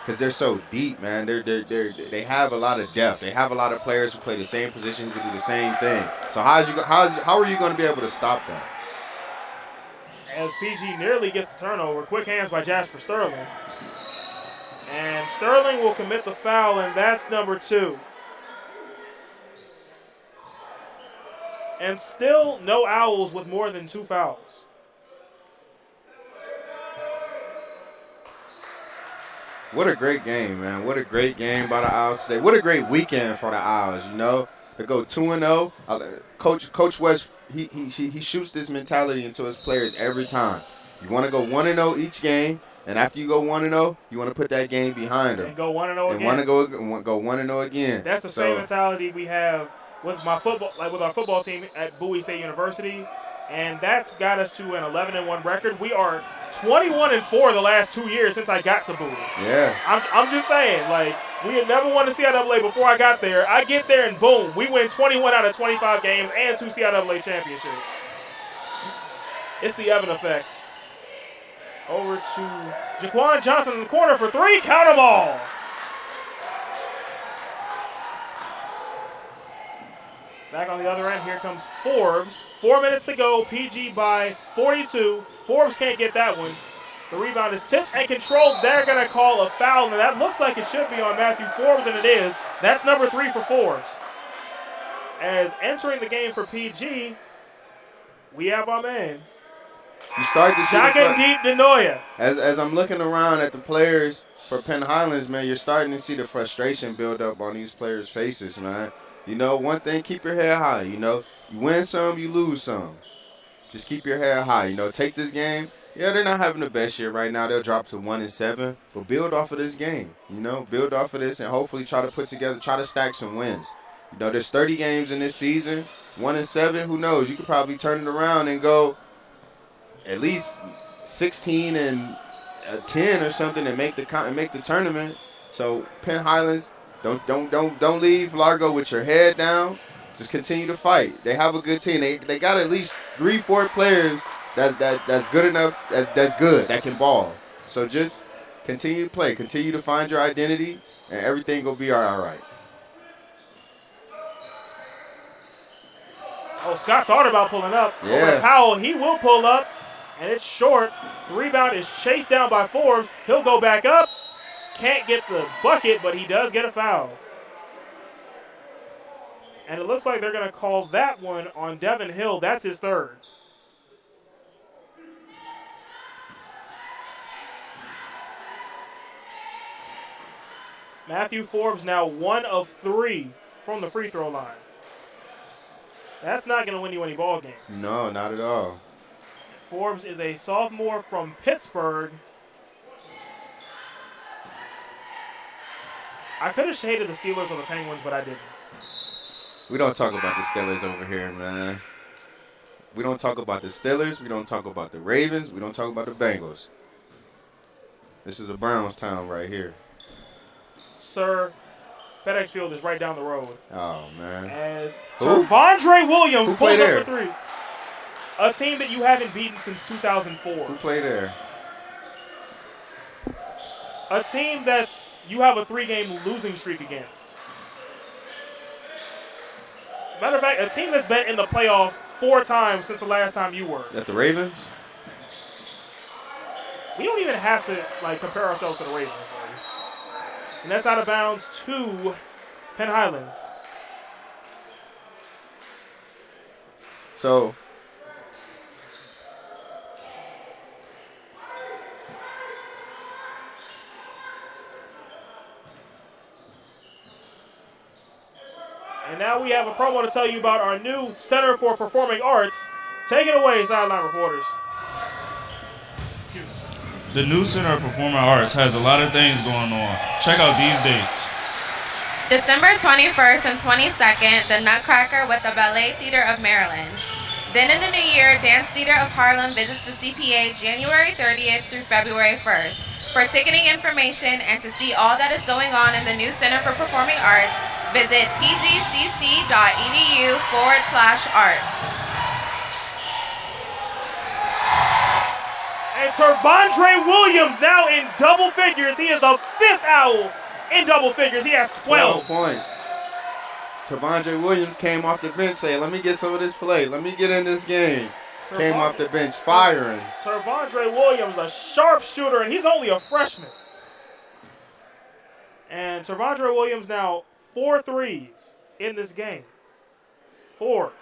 Because they're so deep, man. They have a lot of depth. They have a lot of players who play the same positions and do the same thing. So how are you going to be able to stop them? As PG nearly gets the turnover, quick hands by Jasper Sterling. And Sterling will commit the foul, and that's number 2. And still no Owls with more than 2 fouls. What a great game, man. What a great game by the Owls today. What a great weekend for the Owls, To go 2-0. Coach West, he shoots this mentality into his players every time. You want to go 1-0 each game, and after you go 1-0, you want to put that game behind them. And go 1-0 again. And want to go 1-0 again. That's the same mentality we have with our football team at Bowie State University. And that's got us to an 11-1 record. We are 21-4 the last 2 years since I got to Bowie. Yeah. I'm just saying, like, we had never won the CIAA before I got there. I get there and boom, we win 21 out of 25 games and 2 CIAA championships. It's the Evan effect. Over to Jaquan Johnson in the corner for 3. Count them all. Back on the other end, here comes Forbes. 4 minutes to go. PG by 42. Forbes can't get that one. The rebound is tipped and controlled. They're going to call a foul, and that looks like it should be on Matthew Forbes, and it is. That's number 3 for Forbes. As entering the game for PG, we have our man. You start to see Jagandeep Denoya. As I'm looking around at the players for Penn Highlands, man, you're starting to see the frustration build up on these players' faces, man. You know, one thing, keep your head high. You know, you win some, you lose some. Just keep your head high. You know, take this game. Yeah, they're not having the best year right now. They'll drop to 1-7, but build off of this game. You know, build off of this and hopefully try to stack some wins. You know, there's 30 games in this season. 1-7, who knows? You could probably turn it around and go at least 16-10 or something and make the tournament. So Penn Highlands, don't leave Largo with your head down. Just continue to fight. They have a good team. They got at least 3-4 players that's good enough, that's good, that can ball. So just continue to play, continue to find your identity, and everything will be all right. Oh, Scott thought about pulling up. Yeah. Over to Powell, he will pull up, and it's short. The rebound is chased down by Forbes. He'll go back up. Can't get the bucket, but he does get a foul. And it looks like they're going to call that one on Devin Hill. That's his 3rd. Matthew Forbes now 1 of 3 from the free throw line. That's not going to win you any ball games. No, not at all. Forbes is a sophomore from Pittsburgh. I could have shaded the Steelers or the Penguins, but I didn't. We don't talk about the Steelers over here, man. We don't talk about the Steelers. We don't talk about the Ravens. We don't talk about the Bengals. This is a Browns town right here. Sir, FedEx Field is right down the road. Oh, man. As Who? Tervondre Williams Who pulls played up there? for 3. A team that you haven't beaten since 2004. Who played there? A team that you have a 3-game losing streak against. Matter of fact, a team that's been in the playoffs 4 times since the last time you were. Is that the Ravens? We don't even have to compare ourselves to the Ravens. Right? And that's out of bounds to Penn Highlands. So, and now we have a promo to tell you about our new Center for Performing Arts. Take it away, sideline reporters. The new Center of Performing Arts has a lot of things going on. Check out these dates. December 21st and 22nd, the Nutcracker with the Ballet Theater of Maryland. Then in the new year, Dance Theater of Harlem visits the CPA January 30th through February 1st. For ticketing information and to see all that is going on in the new Center for Performing Arts, visit pgcc.edu/arts. And Tervondre Williams now in double figures. He is the 5th Owl in double figures. He has 12 points. Tervondre Williams came off the bench saying, let me get some of this play. Let me get in this game. Came off the bench firing. Tervondre Williams, a sharpshooter, and he's only a freshman. And Tervondre Williams now 4 threes in this game. 4.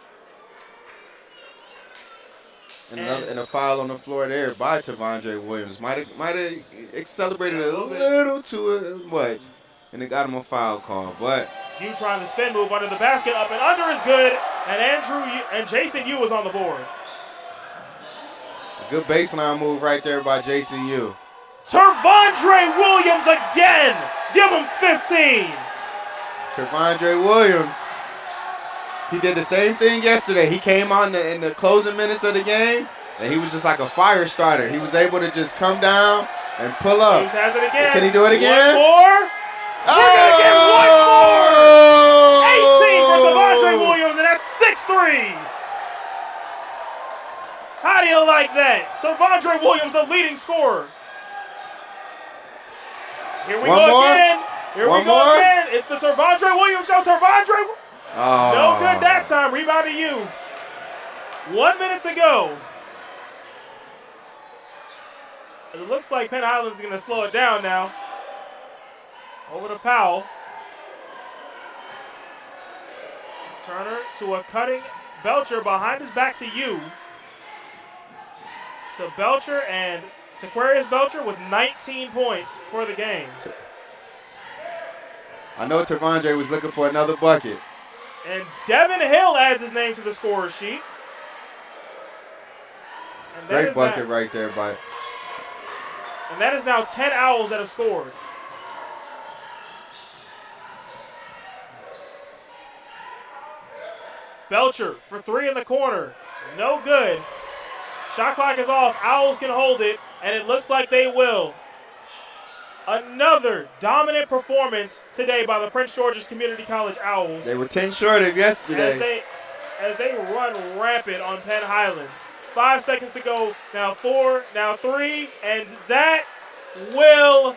And a foul on the floor there by Tervondre Williams. Might have accelerated a little too much. And it got him a foul call. But you trying to spin move under the basket, up and under is good. And Jason Yu is on the board. a good baseline move right there by Jason Yu. Tervondre Williams again. Give him 15. Tervondre Williams He did the same thing yesterday. He came on in the closing minutes of the game, and he was just like a fire starter. He was able to just come down and pull up. James has it again. Can he do it again? One more. We're going to get one more. 18 for Devondre Williams, and that's 6 threes. How do you like that? Devondre Williams, the leading scorer. Here we go again. Here we go again. It's the Devondre Williams show. Devondre. No good that time. Rebound to you. 1 minute to go. It looks like Penn Highlands is going to slow it down now. Over to Powell. Turner to a cutting Belcher behind his back to you. So Belcher and Taquarius Belcher with 19 points for the game. I know Tavondre was looking for another bucket. And Devin Hill adds his name to the scorer sheet. And Great bucket right there, but. And that is now 10 Owls that have scored. Belcher for 3 in the corner. No good. Shot clock is off. Owls can hold it, and it looks like they will. Another dominant performance today by the Prince George's Community College Owls. They were 10 short of yesterday. As they run rampant on Penn Highlands. 5 seconds to go. Now 4, now 3, and that will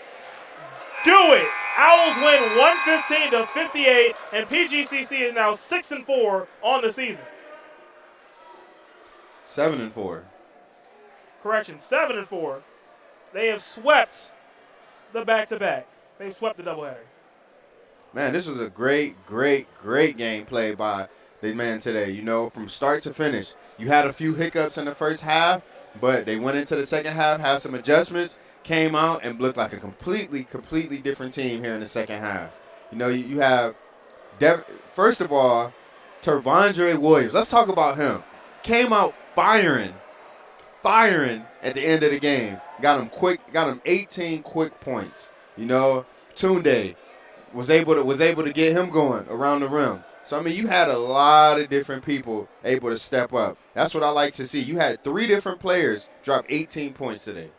do it. Owls win 115-58, and PGCC is now 6-4 on the season. 7-4. Correction, 7-4. They have swept the back-to-back. They've swept the doubleheader. Man, this was a great game played by the man today. You know, from start to finish. You had a few hiccups in the first half, but they went into the second half, had some adjustments, came out, and looked like a completely different team here in the second half. You know, you have, first of all, Tervondre Williams. Let's talk about him. Came out firing at the end of the game. Got him 18 quick points. You know, Tunde was able to get him going around the rim. So, I mean, you had a lot of different people able to step up. That's what I like to see. You had 3 different players drop 18 points today.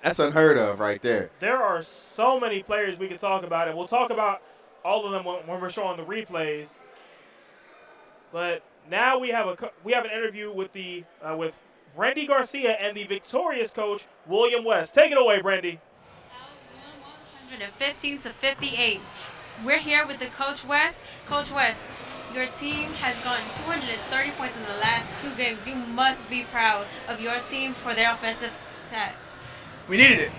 That's unheard of right there. There are so many players we can talk about, and we'll talk about all of them when we're showing the replays. But now we have an interview with with Brandy Garcia and the victorious coach, William West. Take it away, Brandy. 115-58. We're here with the Coach West. Coach West, your team has gotten 230 points in the last 2 games. You must be proud of your team for their offensive attack. We needed it.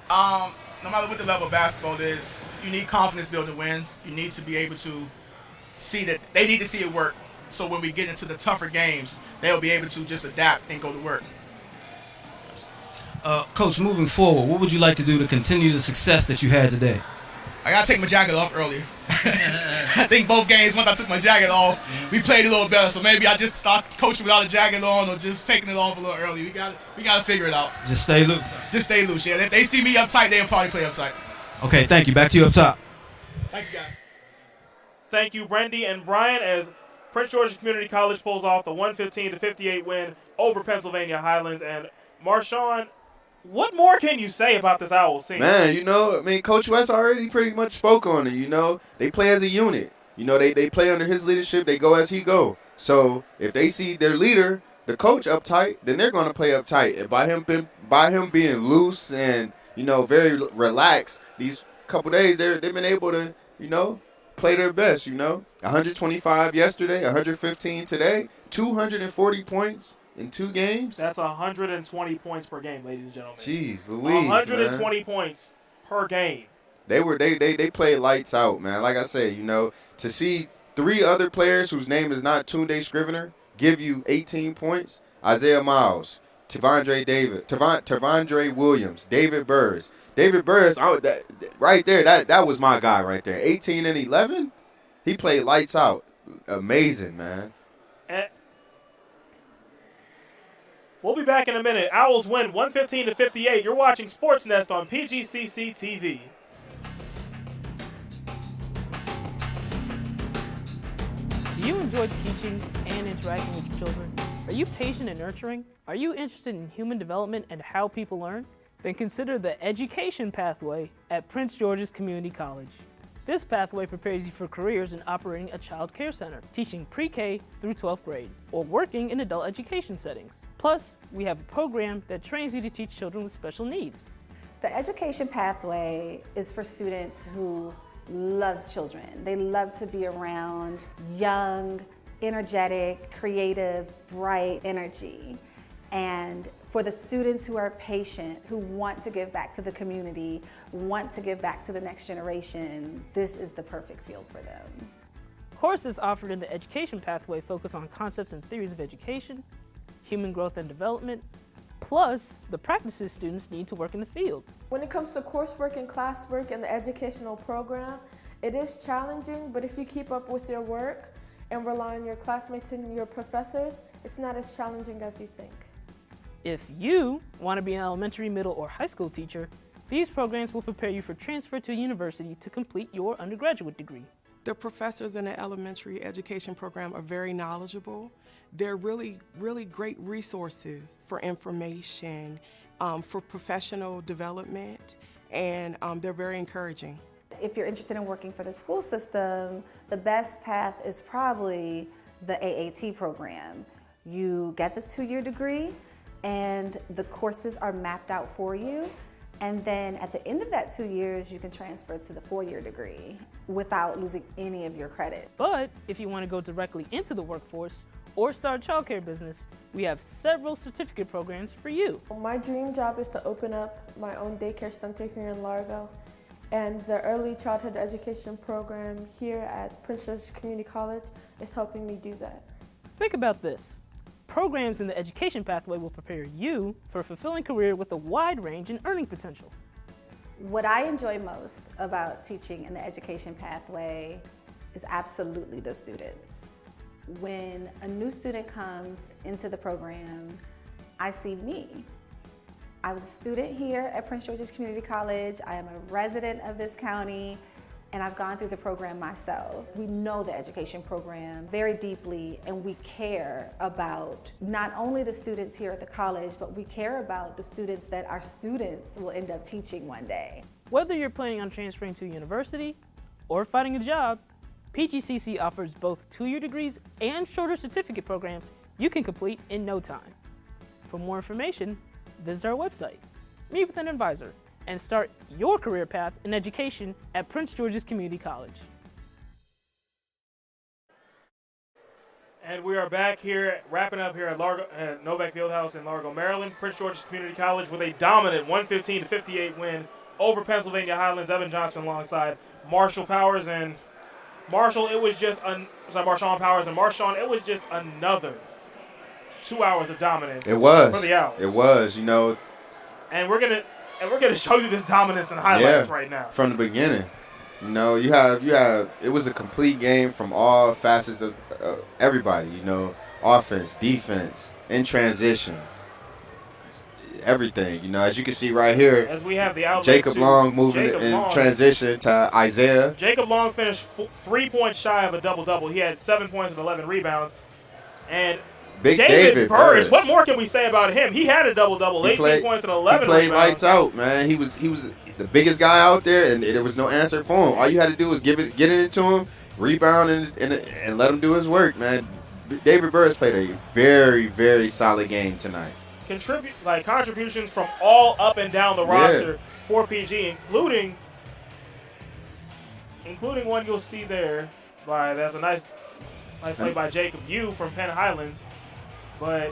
No matter what the level of basketball is, you need confidence building wins. You need to be able to see that they need to see it work. So when we get into the tougher games, they'll be able to just adapt and go to work. Coach, moving forward, what would you like to do to continue the success that you had today? I got to take my jacket off earlier. I think both games, once I took my jacket off, we played a little better. So maybe I just start coaching without a jacket on or just taking it off a little early. We got to figure it out. Just stay loose. Just stay loose, yeah. If they see me uptight, they'll probably play uptight. Okay, thank you. Back to you up top. Thank you, guys. Thank you, Brandy and Brian, as Prince George's Community College pulls off the 115-58 win over Pennsylvania Highlands. And Marshawn, what more can you say about this Owls team? Man, you know, I mean, Coach West already pretty much spoke on it, you know. They play as a unit. You know, they play under his leadership. They go as he go. So if they see their leader, the coach, uptight, then they're going to play uptight. And by him being loose and, you know, very relaxed, these couple days, they've been able to, you know, play their best, you know. 125 yesterday, 115 today, 240 points in 2 games. That's 120 points per game, ladies and gentlemen. Jeez Louise, 120 man. points per game. They played lights out, man. Like I said, you know, to see 3 other players whose name is not Tunde Scrivener give you 18 points, Isaiah Miles, Tervondre Williams, David Burrs. David Burrs, right there, that was my guy right there. 18 and 11, he played lights out. Amazing, man. We'll be back in a minute. Owls win 115-58. You're watching Sports Nest on PGCC TV. you enjoy teaching and interacting with your children? Are you patient and nurturing? Are you interested in human development and how people learn? Then consider the education pathway at Prince George's Community College. This pathway prepares you for careers in operating a child care center, teaching pre-K through 12th grade, or working in adult education settings. Plus, we have a program that trains you to teach children with special needs. The education pathway is for students who love children. They love to be around young, energetic, creative, bright energy. And for the students who are patient, who want to give back to the community, want to give back to the next generation, this is the perfect field for them. Courses offered in the education pathway focus on concepts and theories of education, human growth and development, plus the practices students need to work in the field. When it comes to coursework and classwork in the educational program, it is challenging, but if you keep up with your work and rely on your classmates and your professors, it's not as challenging as you think. If you want to be an elementary, middle, or high school teacher, these programs will prepare you for transfer to a university to complete your undergraduate degree. The professors in the elementary education program are very knowledgeable. They're really great resources for information, for professional development, and they're very encouraging. If you're interested in working for the school system, the best path is probably the AAT program. You get the 2-year degree, and the courses are mapped out for you. And then at the end of that 2 years, you can transfer to the 4-year degree without losing any of your credit. But if you want to go directly into the workforce or start a childcare business, we have several certificate programs for you. My dream job is to open up my own daycare center here in Largo. And the early childhood education program here at Prince George's Community College is helping me do that. Think about this. Programs in the education pathway will prepare you for a fulfilling career with a wide range in earning potential. What I enjoy most about teaching in the education pathway is absolutely the students. When a new student comes into the program, I see me. I was a student here at Prince George's Community College. I am a resident of this county, and I've gone through the program myself. We know the education program very deeply, and we care about not only the students here at the college, but we care about the students that our students will end up teaching one day. Whether you're planning on transferring to a university or finding a job, PGCC offers both 2-year degrees and shorter certificate programs you can complete in no time. For more information, visit our website, meet with an advisor, and start your career path in education at Prince George's Community College. And we are back here, wrapping up here at Novak Fieldhouse in Largo, Maryland. Prince George's Community College with a dominant 115-58 win over Pennsylvania Highlands. Evan Johnson alongside Marshall Powers and Marshawn. It was just another 2 hours of dominance. It was. For the Owls. It was, you know. And we're gonna show you this dominance and highlights right now. From the beginning. You know, you have it was a complete game from all facets of everybody, you know, offense, defense, in transition. Everything, you know, as you can see right here. As we have the outlet Jacob Long moving in transition to Isaiah. Jacob Long finished 3 points shy of a double-double. He had 7 points and 11 rebounds. And Big David Burris, what more can we say about him? He had a double-double, 18 points and 11 rebounds. He played rebounds. lights out, man. He was the biggest guy out there, and there was no answer for him. All you had to do was get it into him, rebound, and let him do his work, man. David Burris played a very, very solid game tonight. Contributions from all up and down the roster for PG, including one you'll see there. That's a nice play by Jacob Yu from Penn Highlands. But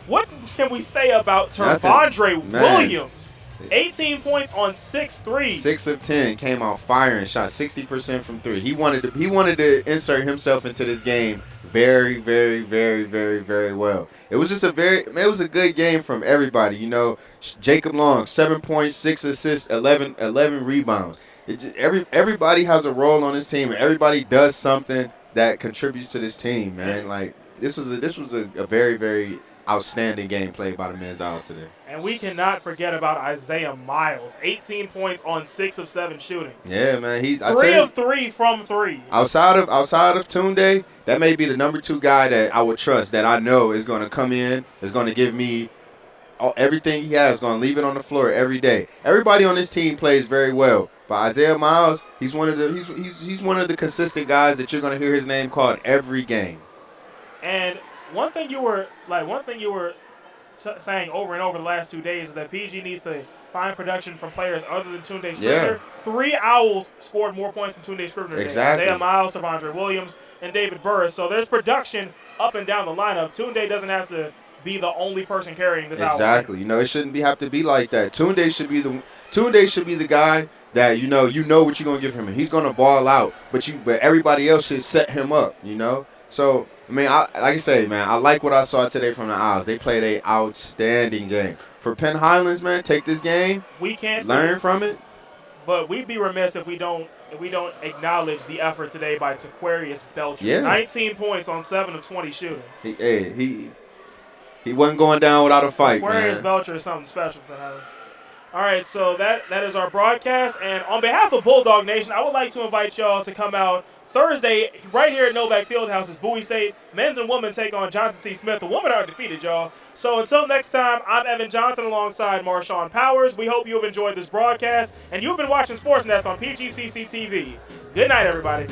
what can we say about Tervondre Williams? 18 points on 6 threes. 6 of 10 came out firing, shot 60% from 3. He wanted to insert himself into this game very, very, very, very, very well. It was just it was a good game from everybody. You know, Jacob Long, 7 points, 6 assists, 11 rebounds. Everybody has a role on this team, and everybody does something that contributes to this team, man. Like this was a very, very outstanding game played by the men's Owls today. And we cannot forget about Isaiah Miles. 18 points on 6 of 7 shooting. Yeah, man. He's 3 of 3 from 3. Outside of Tunde, that may be the number 2 guy that I would trust, that I know is going to come in, is going to give me everything he has, going to leave it on the floor every day. Everybody on this team plays very well, but Isaiah Miles, he's one of the consistent guys that you're going to hear his name called every game. And one thing you were saying over and over the last 2 days is that PG needs to find production from players other than Tunde Scrivener. Yeah. 3 Owls scored more points than Tunde Scrivener did. Exactly. Isaiah Miles, Tavondre Williams, and David Burris. So there's production up and down the lineup. Tunde doesn't have to be the only person carrying this Owl. Exactly. It shouldn't have to be like that. Tunde should be the guy that you know what you're gonna give him. And he's gonna ball out, but everybody else should set him up. So I mean, like I say, man, I like what I saw today from the Owls. They played an outstanding game. For Penn Highlands, man, take this game. We can't learn from it. But we'd be remiss if we don't acknowledge the effort today by Taquarius Belcher. Yeah. 19 points on 7 of 20 shooting. He wasn't going down without a fight, Taquarius man. Belcher is something special for us. All right, so that is our broadcast. And on behalf of Bulldog Nation, I would like to invite y'all to come out Thursday right here at Novak Fieldhouse is Bowie State. Men's and women take on Johnson C. Smith. The women are undefeated, y'all. So until next time, I'm Evan Johnson alongside Marshawn Powers. We hope you have enjoyed this broadcast. And you've been watching Sports Nest on PGCC TV. Good night, everybody.